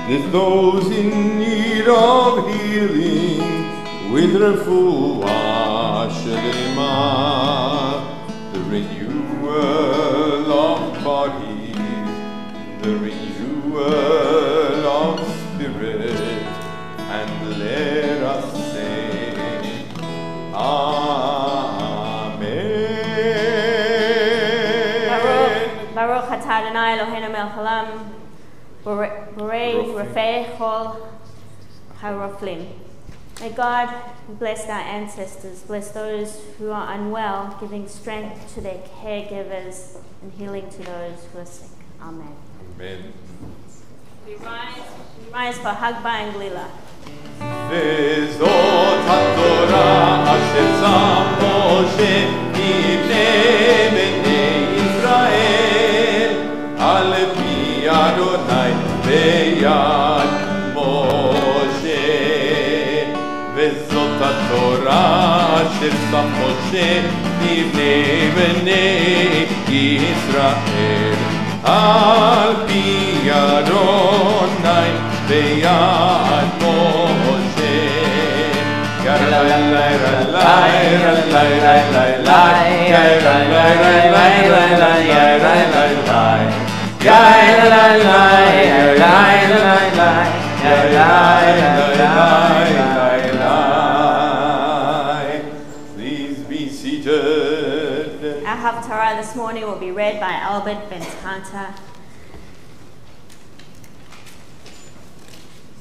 There's those in need of healing with refuah shlema, the renewal of bodies, the renewal of spirit, and let us say Amen. Baruch atah Adonai Eloheinu melech haolam, Borei Rafei Chol Haroflim. May God bless our ancestors, bless those who are unwell, giving strength to their caregivers and healing to those who are sick. Amen. Amen. We rise for Hagba and Glila. וזאת התורה אשר שם משה מפני בני ישראל על פי אדוני ביד משה. וזאת התורה אשר שם משה מפני בני ישראל על פי אדוני ביד משה. Please be seated. Our Haftarah this morning will be read by Albert Ben Tanta.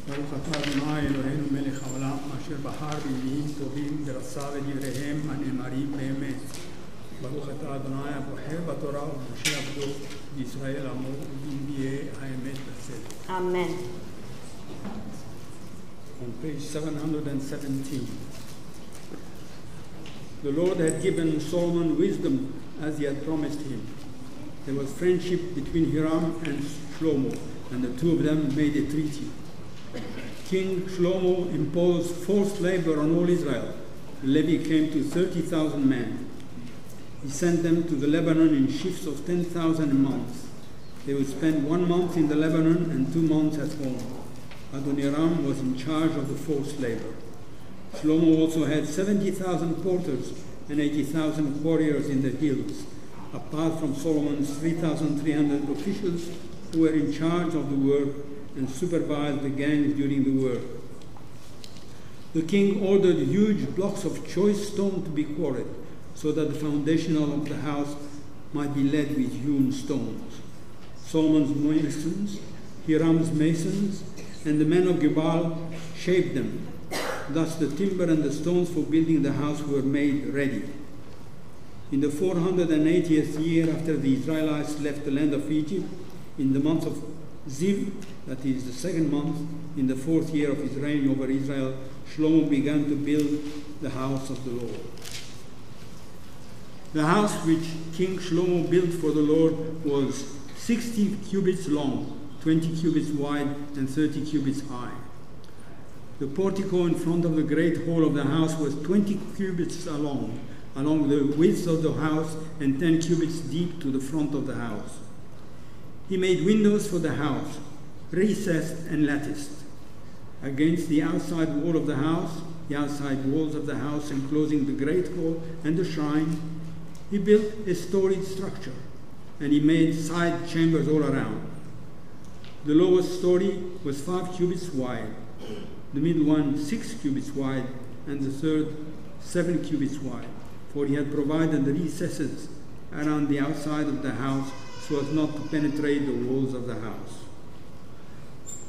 ברוך אתה אדוני אלוהינו מלך העולם אשר בחר בנביאים טובים ורצה בדבריהם הנאמרים באמת. ברוך אתה אדוני הבוחר בתורה ובמשה עבדו בישראל עמו ובנביאי האמת בצדק. Amen. On page 717. The Lord had given Solomon wisdom as he had promised him. There was friendship between Hiram and Shlomo, and the two of them made a treaty. King Shlomo imposed forced labor on all Israel. The levy came to 30,000 men. He sent them to the Lebanon in shifts of 10,000 a month. They would spend 1 month in the Lebanon and 2 months at home. Adoniram was in charge of the forced labor. Shlomo also had 70,000 porters and 80,000 warriors in the hills, apart from Solomon's 3,300 officials who were in charge of the work and supervised the gangs during the work. The king ordered huge blocks of choice stone to be quarried, so that the foundation of the house might be laid with hewn stones. Solomon's masons, Hiram's masons, and the men of Gebal shaped them. Thus the timber and the stones for building the house were made ready. In the 480th year after the Israelites left the land of Egypt, in the month of Ziv, that is the second month, in the 4th year of his reign over Israel, Shlomo began to build the house of the Lord. The house which King Shlomo built for the Lord was 60 cubits long, 20 cubits wide, and 30 cubits high. The portico in front of the great hall of the house was 20 cubits along the width of the house, and 10 cubits deep to the front of the house. He made windows for the house, recessed and latticed. Against the outside wall of the house, the outside walls of the house enclosing the great hall and the shrine, he built a storied structure, and he made side chambers all around. The lowest story was 5 cubits wide, the middle one 6 cubits wide, and the third 7 cubits wide, for he had provided the recesses around the outside of the house so as not to penetrate the walls of the house.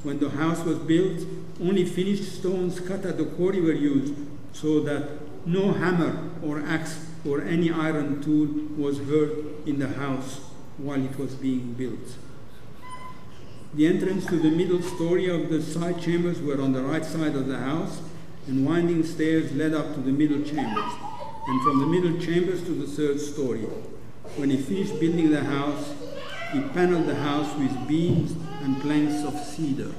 When the house was built, only finished stones cut at the quarry were used, so that no hammer or axe or any iron tool was heard in the house while it was being built. The entrance to the middle story of the side chambers were on the right side of the house, and winding stairs led up to the middle chambers, and from the middle chambers to the 3rd story. When he finished building the house, he paneled the house with beams and planks of cedar.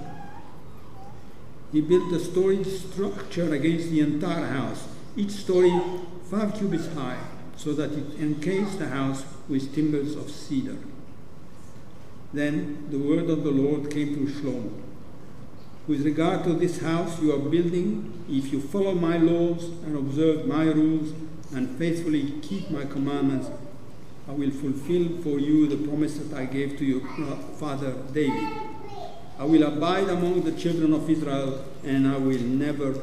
He built a storage structure against the entire house, each story 5 cubits high, so that it encased the house with timbers of cedar. Then the word of the Lord came to Shlomo. With regard to this house you are building, if you follow my laws and observe my rules and faithfully keep my commandments, I will fulfill for you the promise that I gave to your father David. I will abide among the children of Israel, and I will never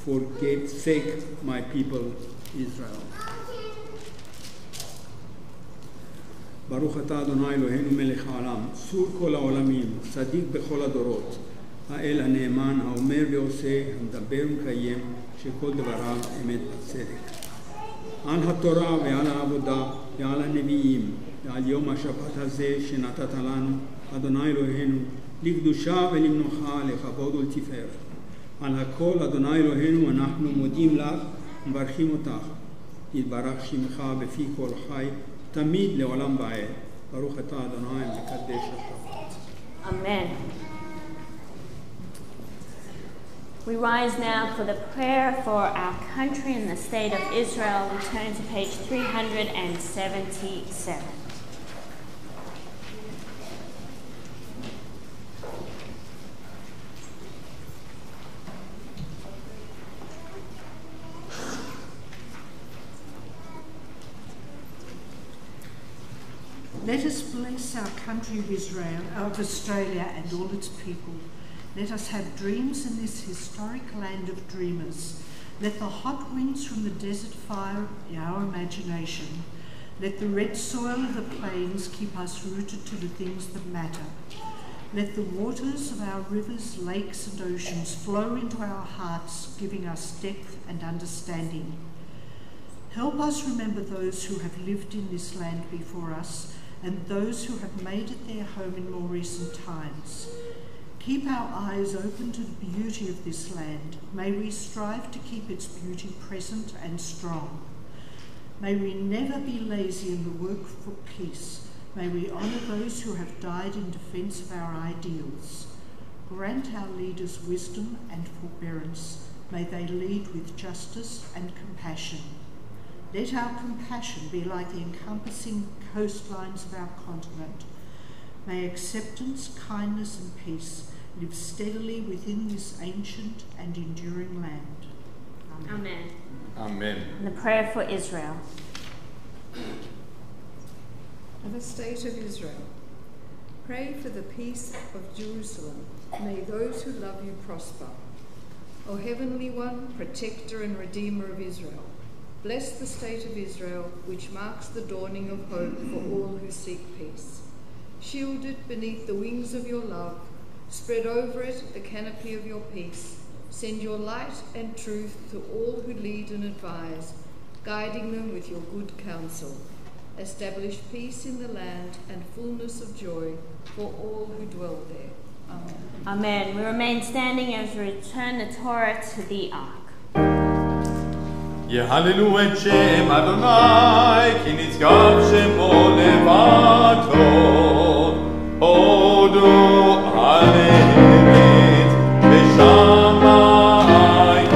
forsake my people Israel. ברוך אתה אדוני אלוהינו מלך העולם, צור כל העולמים, צדיק בכל הדורות, האל הנאמן, האומר ועושה, המדבר ומקיים, שכל דבריו אמת וצדק. על התורה ועל העבודה ועל הנביאים ועל יום השבת הזה שנתת לנו, אדוני אלוהינו, לקדושה ולמנוחה, לכבוד ולתפארת. על הכל, אדוני אלוהינו, אנחנו מודים לך ומברכים אותך. יתברך שמך בפי כל חי, תמיד לעולם ועד. ברוך אתה אדוני מקדש השבת. Amen. We rise now for the prayer for our country and the state of Israel. We turn to page 377. Let us bless our country of Israel, of Australia and all its people. Let us have dreams in this historic land of dreamers. Let the hot winds from the desert fire our imagination. Let the red soil of the plains keep us rooted to the things that matter. Let the waters of our rivers, lakes and oceans flow into our hearts, giving us depth and understanding. Help us remember those who have lived in this land before us and those who have made it their home in more recent times. Keep our eyes open to the beauty of this land. May we strive to keep its beauty present and strong. May we never be lazy in the work for peace. May we honour those who have died in defence of our ideals. Grant our leaders wisdom and forbearance. May they lead with justice and compassion. Let our compassion be like the encompassing coastlines of our continent. May acceptance, kindness and peace live steadily within this ancient and enduring land. Amen. Amen. Amen. And the prayer for Israel. For the state of Israel, pray for the peace of Jerusalem. May those who love you prosper. O Heavenly One, protector and redeemer of Israel, bless the state of Israel, which marks the dawning of hope for all who seek peace. Shield it beneath the wings of your love. Spread over it the canopy of your peace. Send your light and truth to all who lead and advise, guiding them with your good counsel. Establish peace in the land and fullness of joy for all who dwell there. Amen. Amen. We remain standing as we return the Torah to the ark. יהללו את שם אדוני, כי נשגב שמו לבדו. הודו על הארץ בשמיים,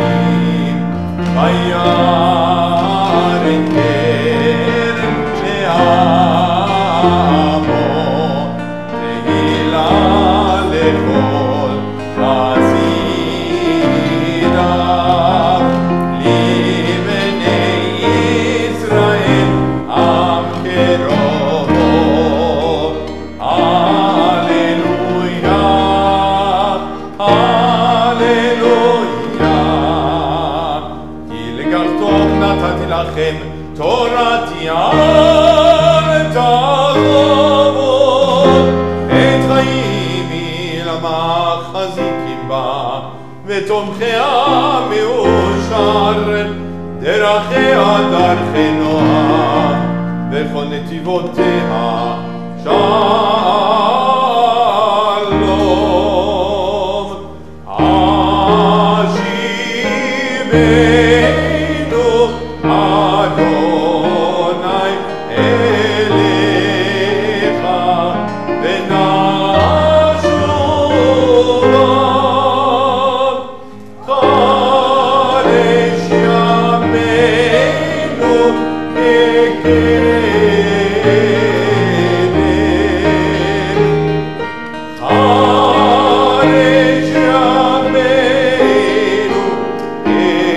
וירן קרן לעמו, תהילה לכל חסידיו. לבני ישראל עם קרוב. הללויה, הללויה. כי לגר טוב נתתי לכם, תורתי אל תעזבו. את חיים ילמה חזיקים בה, ותומכיה מאושר. דרכיה דרכי נועם, וכל נתיבותיה שלום. השיבנו אדוני אליך, ונשובה. חדש ימינו כקדם. חדש ימינו כקדם.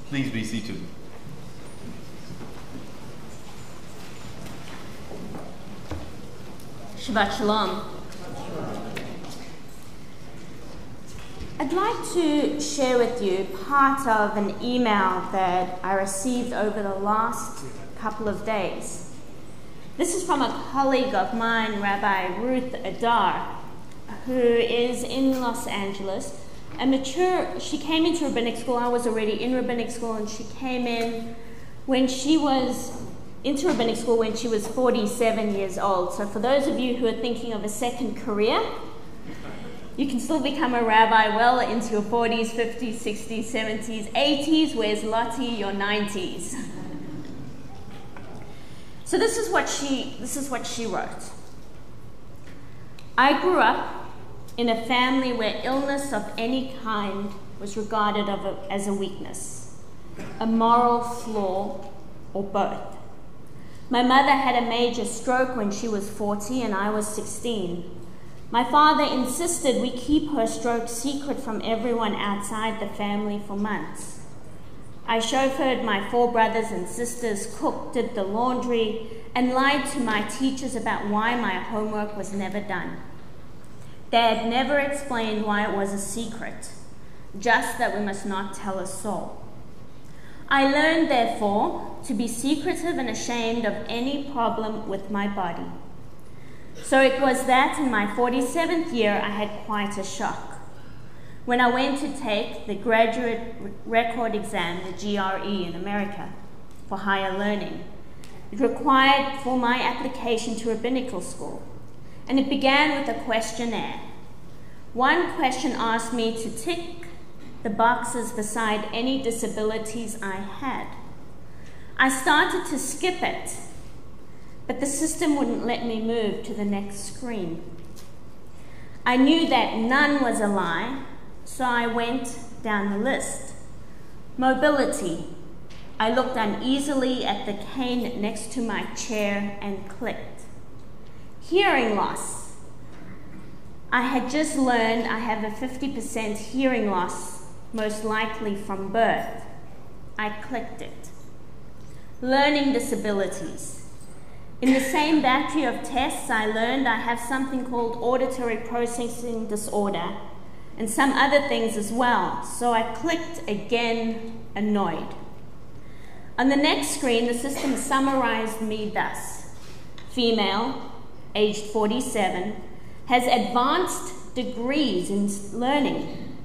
Please be seated. Shabbat Shalom. I'd like to share with you part of an email that I received over the last couple of days. This is from a colleague of mine, Rabbi Ruth Adar, who is in Los Angeles. She came into rabbinic school. I was already in rabbinic school, and she came in when she was into rabbinic school when she was 47 years old. So for those of you who are thinking of a second career, you can still become a rabbi well into your 40s, 50s, 60s, 70s, 80s, where's Lottie, your 90s. So this is what she wrote. I grew up in a family where illness of any kind was regarded as a weakness, a moral flaw, or both. My mother had a major stroke when she was 40 and I was 16. My father insisted we keep her stroke secret from everyone outside the family for months. I chauffeured my 4 brothers and sisters, cooked, did the laundry, and lied to my teachers about why my homework was never done. Dad never explained why it was a secret, just that we must not tell a soul. I learned, therefore, to be secretive and ashamed of any problem with my body. So it was that in my 47th year I had quite a shock. When I went to take the graduate record exam, the GRE in America, for higher learning, it required for my application to rabbinical school, and it began with a questionnaire. One question asked me to tick the boxes beside any disabilities I had. I started to skip it, but the system wouldn't let me move to the next screen. I knew that none was a lie, so I went down the list. Mobility. I looked uneasily at the cane next to my chair and clicked. Hearing loss. I had just learned I have a 50% hearing loss, most likely from birth. I clicked it. Learning disabilities. In the same battery of tests, I learned I have something called auditory processing disorder and some other things as well, so I clicked again, annoyed. On the next screen, the system summarized me thus. Female, aged 47, has advanced degrees in learning.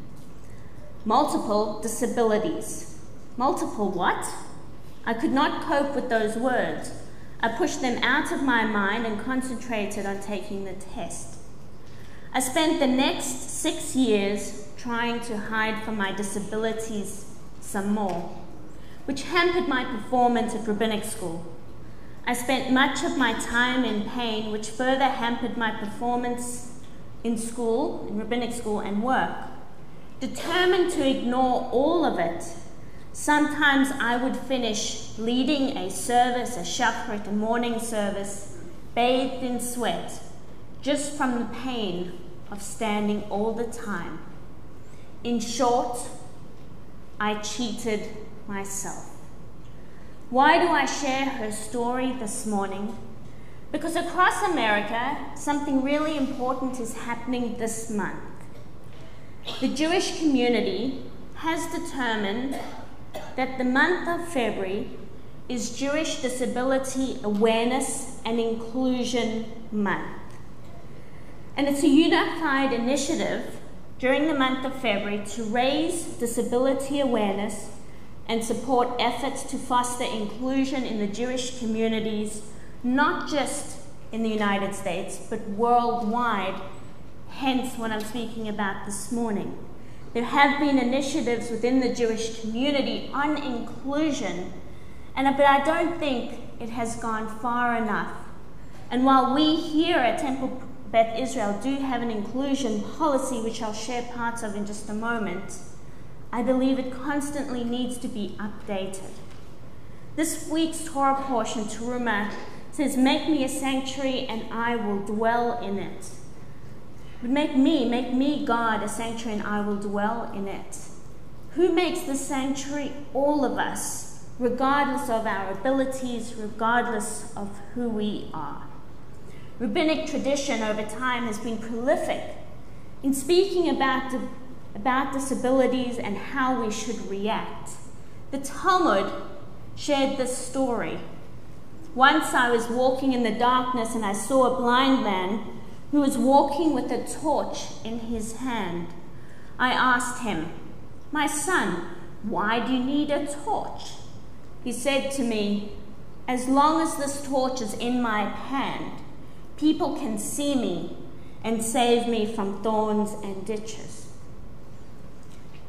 Multiple disabilities. Multiple what? I could not cope with those words. I pushed them out of my mind and concentrated on taking the test. I spent the next 6 years trying to hide from my disabilities some more, which hampered my performance at rabbinic school. I spent much of my time in pain, which further hampered my performance in school, in rabbinic school, and work. Determined to ignore all of it, sometimes I would finish leading a service, a Shacharit, a morning service, bathed in sweat, just from the pain of standing all the time. In short, I cheated myself. Why do I share her story this morning? Because across America, something really important is happening this month. The Jewish community has determined that the month of February is Jewish Disability Awareness and Inclusion Month. And it's a unified initiative during the month of February to raise disability awareness and support efforts to foster inclusion in the Jewish communities, not just in the United States, but worldwide, hence what I'm speaking about this morning. There have been initiatives within the Jewish community on inclusion, but I don't think it has gone far enough. And while we here at Temple Beth Israel do have an inclusion policy, which I'll share parts of in just a moment, I believe it constantly needs to be updated. This week's Torah portion, Teruma, says, "Make me a sanctuary and I will dwell in it." Make me, God, a sanctuary and I will dwell in it. Who makes the sanctuary? All of us, regardless of our abilities, regardless of who we are. Rabbinic tradition over time has been prolific in speaking about disabilities and how we should react. The Talmud shared this story. Once I was walking in the darkness and I saw a blind man who was walking with a torch in his hand. I asked him, "My son, why do you need a torch?" He said to me, "As long as this torch is in my hand, people can see me and save me from thorns and ditches."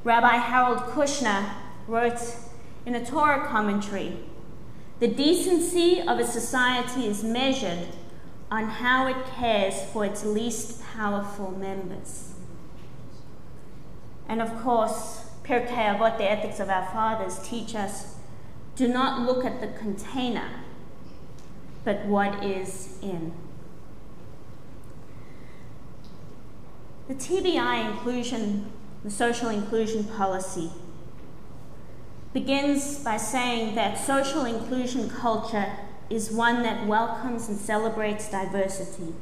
Rabbi Harold Kushner wrote in a Torah commentary, "The decency of a society is measured on how it cares for its least powerful members." And of course, Pirkei Avot, the ethics of our fathers, teach us, do not look at the container, but what is in. The TBI inclusion, the social inclusion policy, begins by saying that social inclusion culture is one that welcomes and celebrates diversity.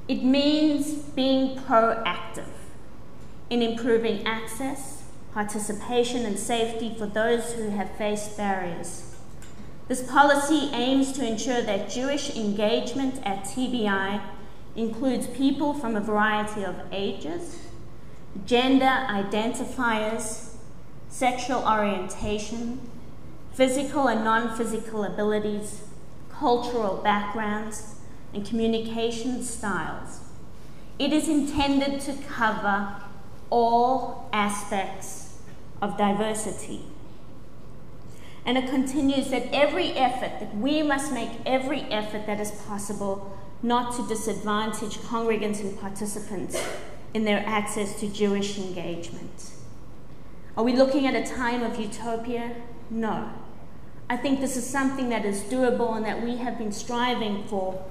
It means being proactive in improving access, participation, and safety for those who have faced barriers. This policy aims to ensure that Jewish engagement at TBI includes people from a variety of ages, gender identifiers, sexual orientation, physical and non-physical abilities, cultural backgrounds, and communication styles. It is intended to cover all aspects of diversity. And it continues that we must make every effort that is possible not to disadvantage congregants and participants in their access to Jewish engagement. Are we looking at a time of utopia? No. I think this is something that is doable and that we have been striving for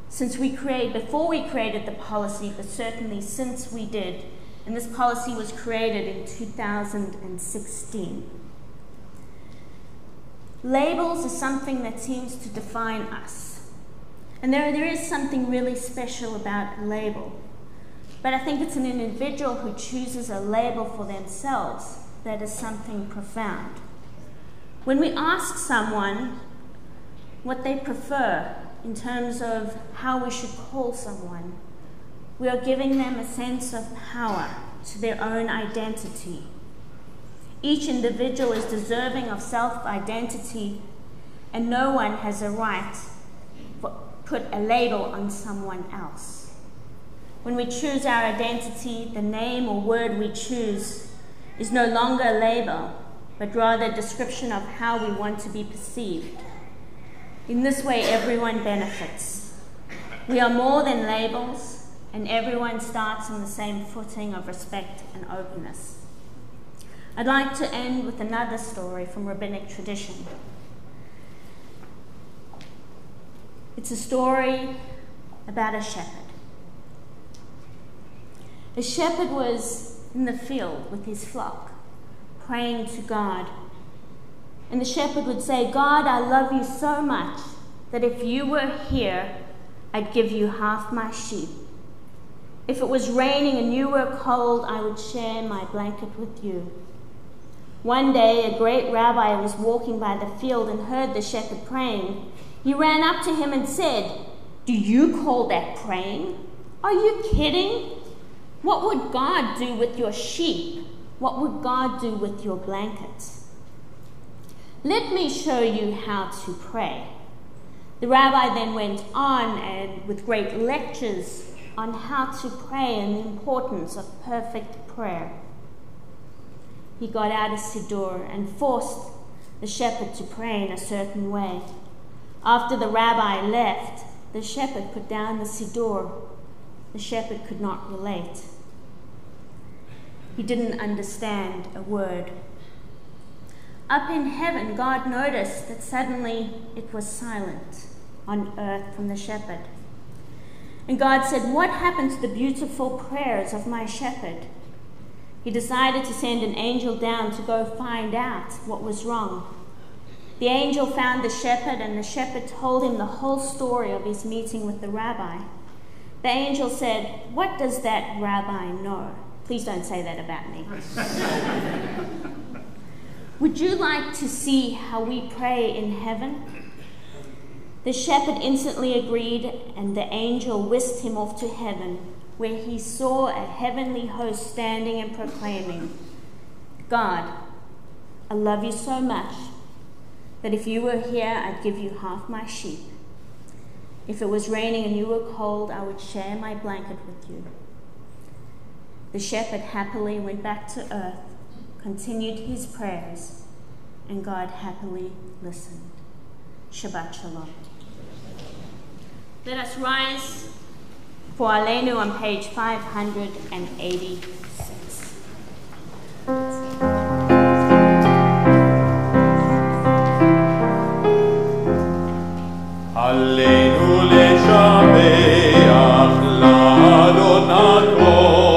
before we created the policy, but certainly since we did. And this policy was created in 2016. Labels are something that seems to define us. And there is something really special about a label. But I think it's an individual who chooses a label for themselves that is something profound. When we ask someone what they prefer in terms of how we should call someone, we are giving them a sense of power to their own identity. Each individual is deserving of self-identity, and no one has a right to put a label on someone else. When we choose our identity, the name or word we choose is no longer a label, but rather a description of how we want to be perceived. In this way, everyone benefits. We are more than labels, and everyone starts on the same footing of respect and openness. I'd like to end with another story from rabbinic tradition. It's a story about a shepherd. The shepherd was in the field with his flock, praying to God. And the shepherd would say, "God, I love you so much that if you were here, I'd give you half my sheep. If it was raining and you were cold, I would share my blanket with you." One day, a great rabbi was walking by the field and heard the shepherd praying. He ran up to him and said, "Do you call that praying? Are you kidding? What would God do with your sheep? What would God do with your blanket? Let me show you how to pray." The rabbi then went on and with great lectures on how to pray and the importance of perfect prayer. He got out a siddur and forced the shepherd to pray in a certain way. After the rabbi left, the shepherd put down the siddur. The shepherd could not relate. He didn't understand a word. Up in heaven, God noticed that suddenly it was silent on earth from the shepherd. And God said, "What happened to the beautiful prayers of my shepherd?" He decided to send an angel down to go find out what was wrong. The angel found the shepherd, and the shepherd told him the whole story of his meeting with the rabbi. The angel said, "What does that rabbi know?" Please don't say that about me. Would you like to see how we pray in heaven? The shepherd instantly agreed, and the angel whisked him off to heaven, where he saw a heavenly host standing and proclaiming, "God, I love you so much that if you were here, I'd give you half my sheep. If it was raining and you were cold, I would share my blanket with you." The shepherd happily went back to earth, continued his prayers, and God happily listened. Shabbat Shalom. Let us rise for Aleinu on page 586. Aleinu leshabeach l'Adonai.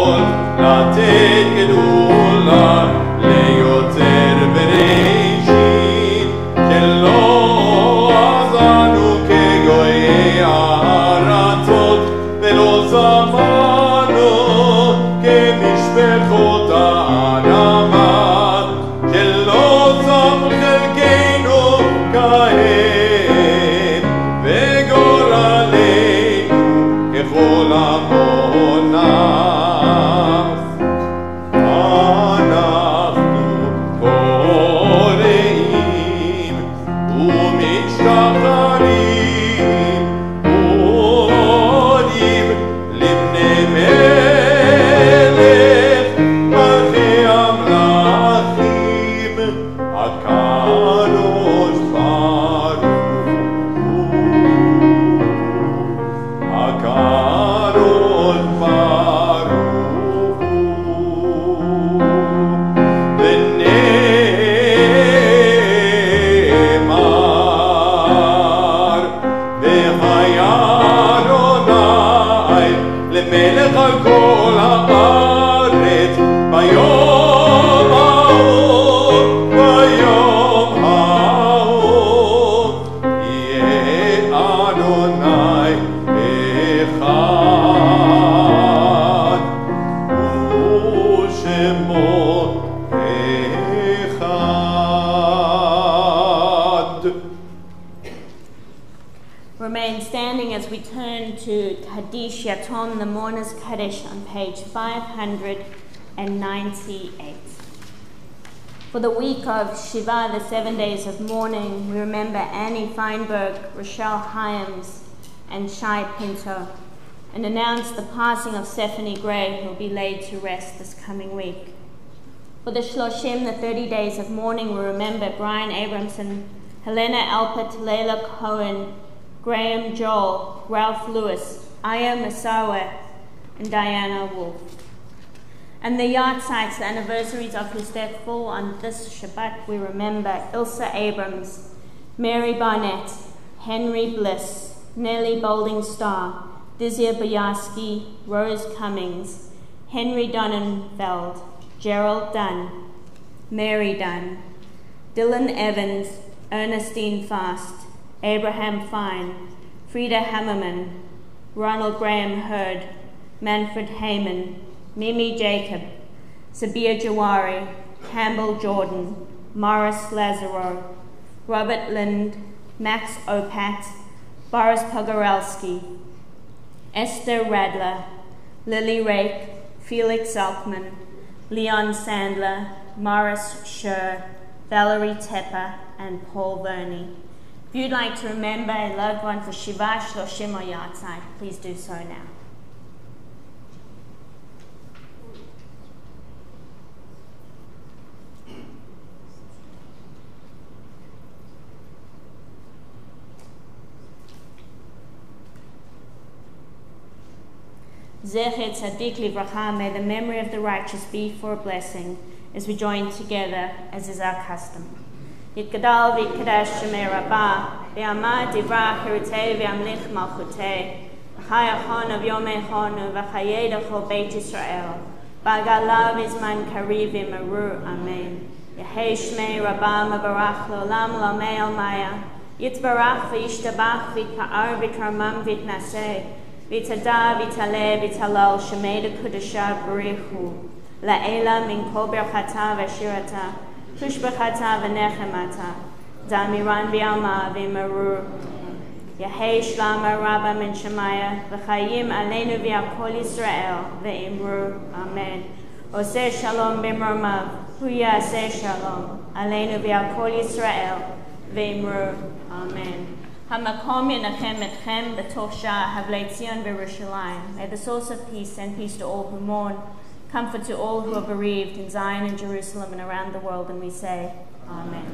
HaKadosh Baruch Hu, HaKadosh Baruch Hu, v'ne'emar, v'haya Adonai lemelech al kol haaretz, bayom ha'or, bayom ha'or, yeh Adonai echad, u'shemo echad. Remain standing as we turn to Kaddish Yatom, the Mourner's Kaddish, on page 598. For the week of Shiva, the 7 days of mourning, we remember Annie Feinberg, Rochelle Hyams, and Shai Pinto, and announce the passing of Stephanie Gray, who will be laid to rest this coming week. For the Shloshim, the 30 days of mourning, we remember Brian Abramson, Helena Alpert, Leila Cohen, Graham Joel, Ralph Lewis, Aya Masawe, and Diana Wolf. And the yard sites, the anniversaries of whose death fall on this Shabbat, we remember Ilsa Abrams, Mary Barnett, Henry Bliss, Nellie Boulding Starr, Dizia Boyarsky, Rose Cummings, Henry Donnenfeld, Gerald Dunn, Mary Dunn, Dylan Evans, Ernestine Fast, Abraham Fine, Frida Hammerman, Ronald Graham Hurd, Manfred Heyman, Mimi Jacob, Sabir Jawari, Campbell Jordan, Morris Lazaro, Robert Lind, Max Opat, Boris Pogorelski, Esther Radler, Lily Rake, Felix Zalkman, Leon Sandler, Morris Scher, Valerie Tepper, and Paul Verney. If you'd like to remember a loved one for Shiva, Shloshim, or Yahrzeit, please do so now. Zecher Tzadik Livracha, may the memory of the righteous be for a blessing as we join together, as is our custom. Yitgadal v'yitkadesh shemei rabbah, v'yamad divrah hirutei v'yamlich malchutei, v'chayachon av yomei chonu, v'chayedecho beit Yisrael, v'agalav izman kariv v'meru, amen. Yehei shmei rabbah mebarach l'olam l'amei almaya, yitbarach v'yishtabach v'yitpa'ar v'yitramam v'yitnaseh, v'yitada v'yitaleh v'yitalal shemei dekudasha b'richu, la'ela min kol berchata v'shirata, Tushbechata v'nechemata, Damiran v'yalma v'meru, Yehei shlama rabba min shemaya, v'chayim aleinu v'yakol Yisrael, v'imru, amen. Oseh shalom b'mromav, hu yaseh shalom, aleinu v'yakol Yisrael, v'imru, amen. Hamakom yenachem etchem b'toch shah havlei Tzion v'Yerushalayim. May the source of peace send peace to all who mourn, comfort to all who are bereaved in Zion and Jerusalem and around the world, and we say, amen.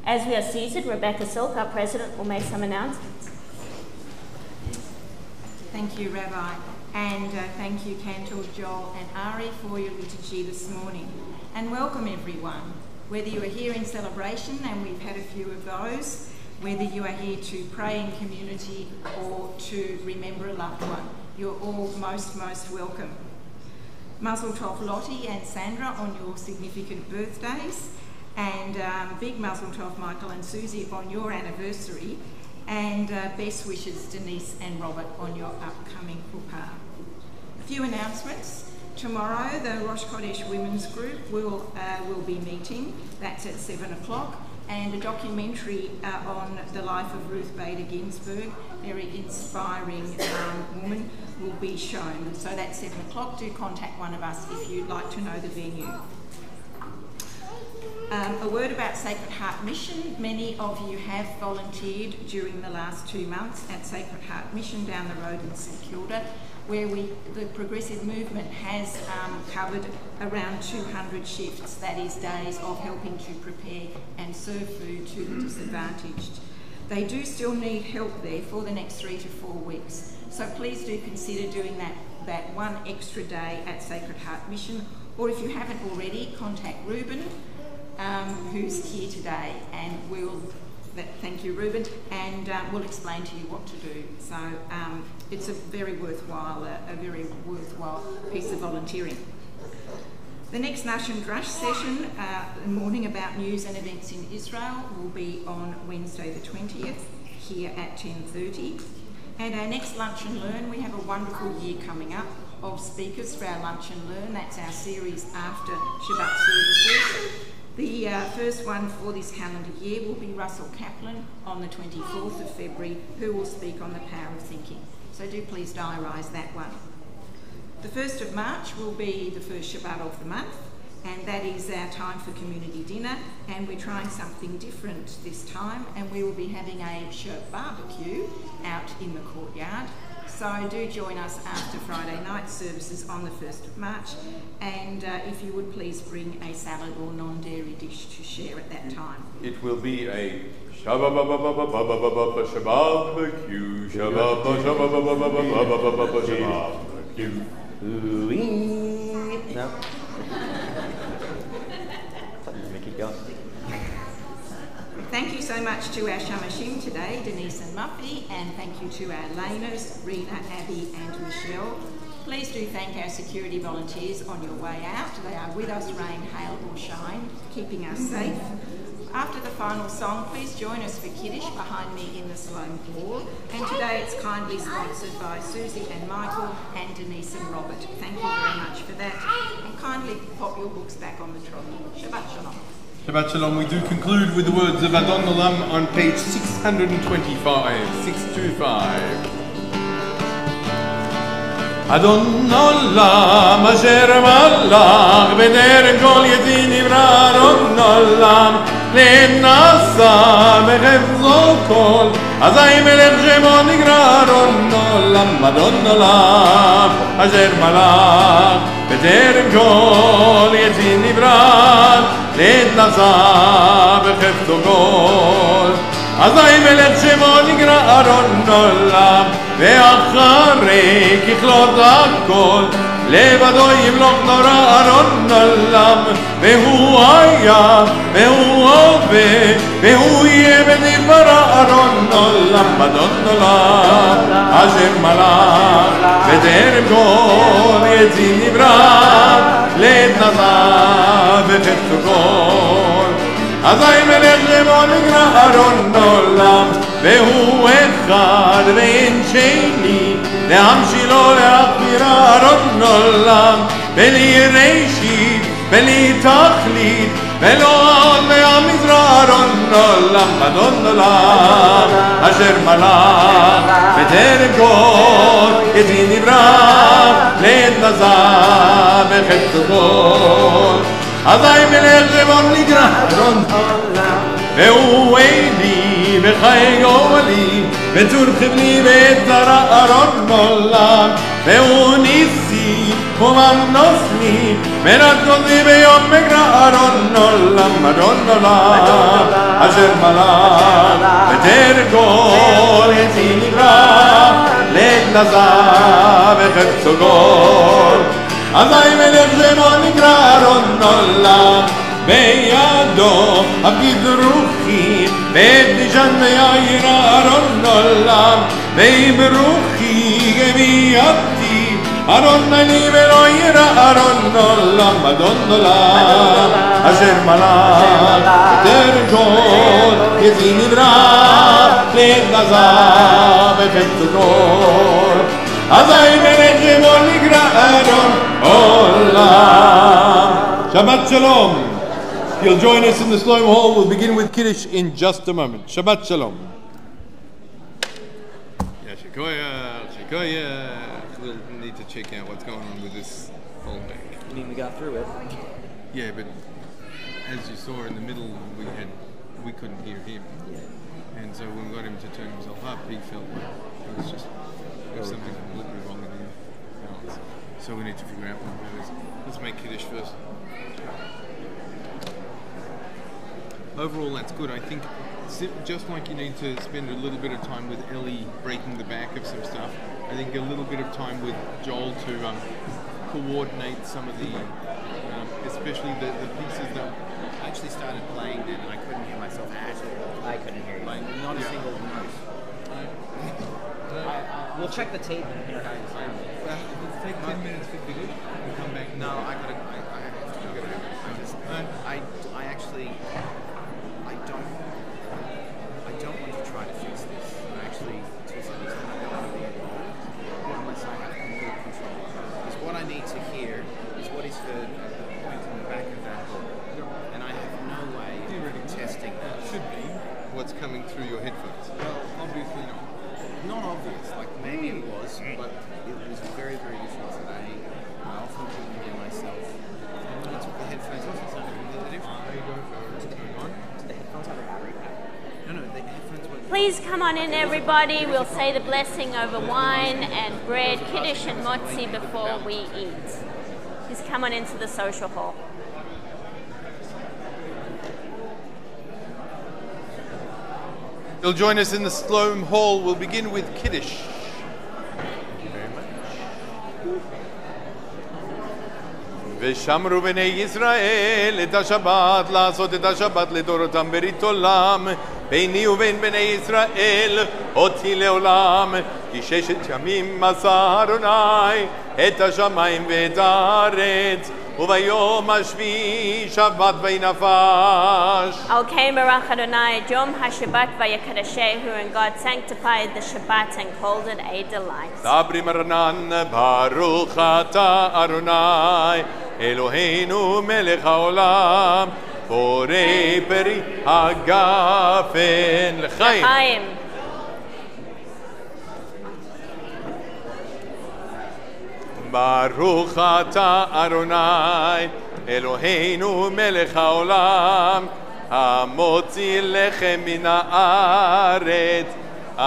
As we are seated, Rebecca Silk, our president, will make some announcements. Thank you, Rabbi, and thank you, Cantor, Joel and Ari, for your liturgy this morning. And welcome everyone, whether you are here in celebration, and we've had a few of those, whether you are here to pray in community or to remember a loved one. You're all most welcome. Mazel tov Lottie and Sandra on your significant birthdays, and big mazel tov Michael and Susie on your anniversary, and best wishes Denise and Robert on your upcoming chuppah. A few announcements. Tomorrow the Rosh Chodesh Women's Group will be meeting. That's at 7 o'clock, and a documentary on the life of Ruth Bader Ginsburg, very inspiring woman, will be shown. So that's 7 o'clock. Do contact one of us if you'd like to know the venue. A word about Sacred Heart Mission. Many of you have volunteered during the last 2 months at Sacred Heart Mission down the road in St Kilda. where the progressive movement has covered around 200 shifts, that is days of helping to prepare and serve food to the disadvantaged. They do still need help there for the next 3 to 4 weeks. So please do consider doing that one extra day at Sacred Heart Mission, or if you haven't already, contact Ruben, who's here today, and thank you, Ruben, and we'll explain to you what to do. So it's a very worthwhile piece of volunteering. The next Nash and Drush session, the morning about news and events in Israel, will be on Wednesday the 20th, here at 10:30. And our next Lunch and Learn, we have a wonderful year coming up of speakers for our Lunch and Learn. That's our series after Shabbat services. The first one for this calendar year will be Russell Kaplan on the 24th of February, who will speak on the power of thinking. So do please diarise that one. The 1st of March will be the first Shabbat of the month, and that is our time for community dinner, and we're trying something different this time, and we will be having a shirt barbecue out in the courtyard. So do join us after Friday night services on the 1st of March, and if you would please bring a salad or non-dairy dish to share at that time. It will be a Shabbat-barbecue, Shabbat-barbecue. No. Make it go. Thank you so much to our Shamashim today, Denise and Muffy, and thank you to our laners, Rena, Abby and Michelle. Please do thank our security volunteers on your way out. They are with us, rain, hail or shine, keeping us safe. After the final song, please join us for Kiddush behind me in the Sloane Hall. And today it's kindly sponsored by Susie and Michael and Denise and Robert. Thank you very much for that. And kindly pop your books back on the trolley. Shabbat Shalom. Shabbat Shalom. We do conclude with the words of Adon Olam on page 625. Adon Olam asher malach b'derem kol yedin nivra Adon Olam lenasa b'chefzo kol azay melech shemo nigra Adon Olam asher malach b'derem kol yedin nivra lenasa b'chefzo kol azay melech shemo nigra Adon Olam ואחרי ככלות הכל לבדו ימלוך נורא ארון עולם והוא היה והוא הווה והוא יהיה בדברה ארון עולם אדון עולם אשר מלך בטרם כל יציא נברא לעת נזע וחפצו כל אזי מלך שמו נקרא ארון עולם והוא אחד ואין שני להמשילו להכבירה ארון עולם בלי ראשית בלי תכלית ולא עוד מהמזרע ארון עולם אדון עולם אשר מלך בטרם כל יציא נברא לעת נזע וחפצו כל אזי מלך שמו נקרא ארון עולם והוא עיני וחיי גואלי וצור חבלי וצרה ארון עולם והוא ניסי ומנוסני מנת גוזי ביום מגרע ארון עולם אדון עולם אשר מלך בטרם כל יציא נברא לעת נזע וחפצו כל אזי מלך שמו נקרא ארון עולם בידו הפקיד רוחי בית נשן ויאיר ארון עולם ויברוכי גביעתי ארון אני ולא ירא ארון עולם אדון עולם אשר מלך בטרם כל יציא נברא לעת נזע וחפצו כל אזי מלך שמו נקרא ארון עולם. Shabbat Shalom. If you'll join us in the Sloane Hall, we'll begin with Kiddush in just a moment. Shabbat Shalom. Shikoya. We'll need to check out what's going on with this whole thing. I mean, we got through it. Yeah, but as you saw in the middle, we couldn't hear him. And so when we got him to turn himself up, he felt like there was something completely wrong with him. things. So we need to figure out what that is. Let's make Kiddush first. Overall, that's good. I think just like you need to spend a little bit of time with Ellie breaking the back of some stuff, I think a little bit of time with Joel to coordinate some of the, especially the pieces that... I actually started playing then and I couldn't hear myself at all. I couldn't hear you. Like, not a single note. We'll check the tape and hear how you sound. Let's take 10 minutes for Kiddush and come back. No, I have to go. I don't want to try to fix this. And actually, to some extent, I don't want to be involved unless I have complete control. Because what I need to hear is what is heard at the point in the back of that book. And I have no way of testing that. Should be what's coming through your headphones. Well, obviously not. Not obvious. Like, maybe it was, but it was very, very different today. I often couldn't hear myself. When I took the headphones off, it sounded completely different. I don't know what's going on. Did the headphones have a battery pack? No, the headphones were... Please come on in, everybody. We'll say the blessing over wine and bread, kiddush and motzi before we eat. Just come on into the social hall. You'll join us in the Sloan Hall. We'll begin with Kiddush. Thank you very much. ושמרו בני ישראל את השבת, לעשות את השבת לדורותם ברית עולם, ביני ובין בני ישראל אותי לעולם, כי 6 ימים עשה אדוני את השמיים ואת הארץ, וביום השביעי שבת וינפש. Okay, Barach Adonai, Yom HaShabbat Vayakadashehu, and God sanctified the Shabbat and called it a delight. דברי מרנן, ברוך אתה אדוני, אלוהינו מלך העולם, בורא פרי הגפן לחיים. לחיים. ברוך אתה אדוני, אלוהינו מלך העולם, המוציא לחם מן הארץ. אמן.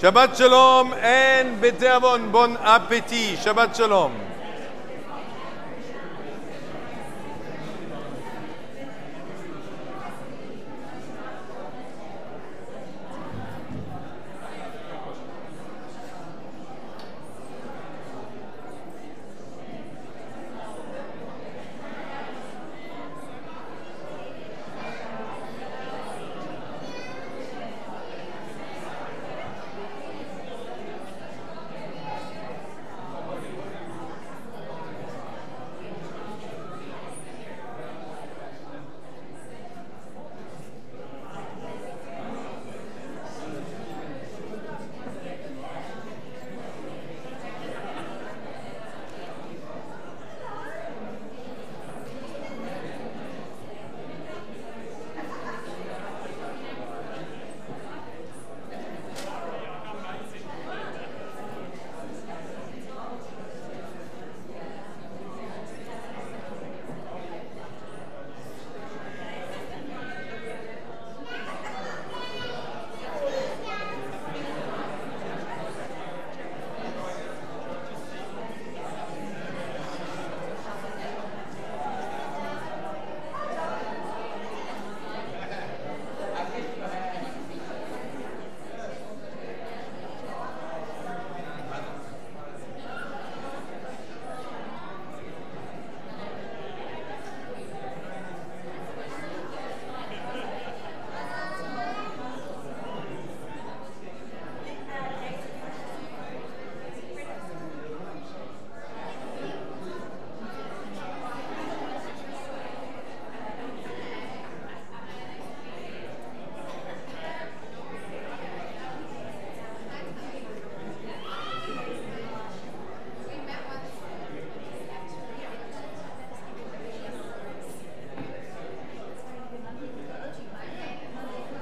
Shabbat Shalom and בתיאבון, bon appétit. Shabbat Shalom.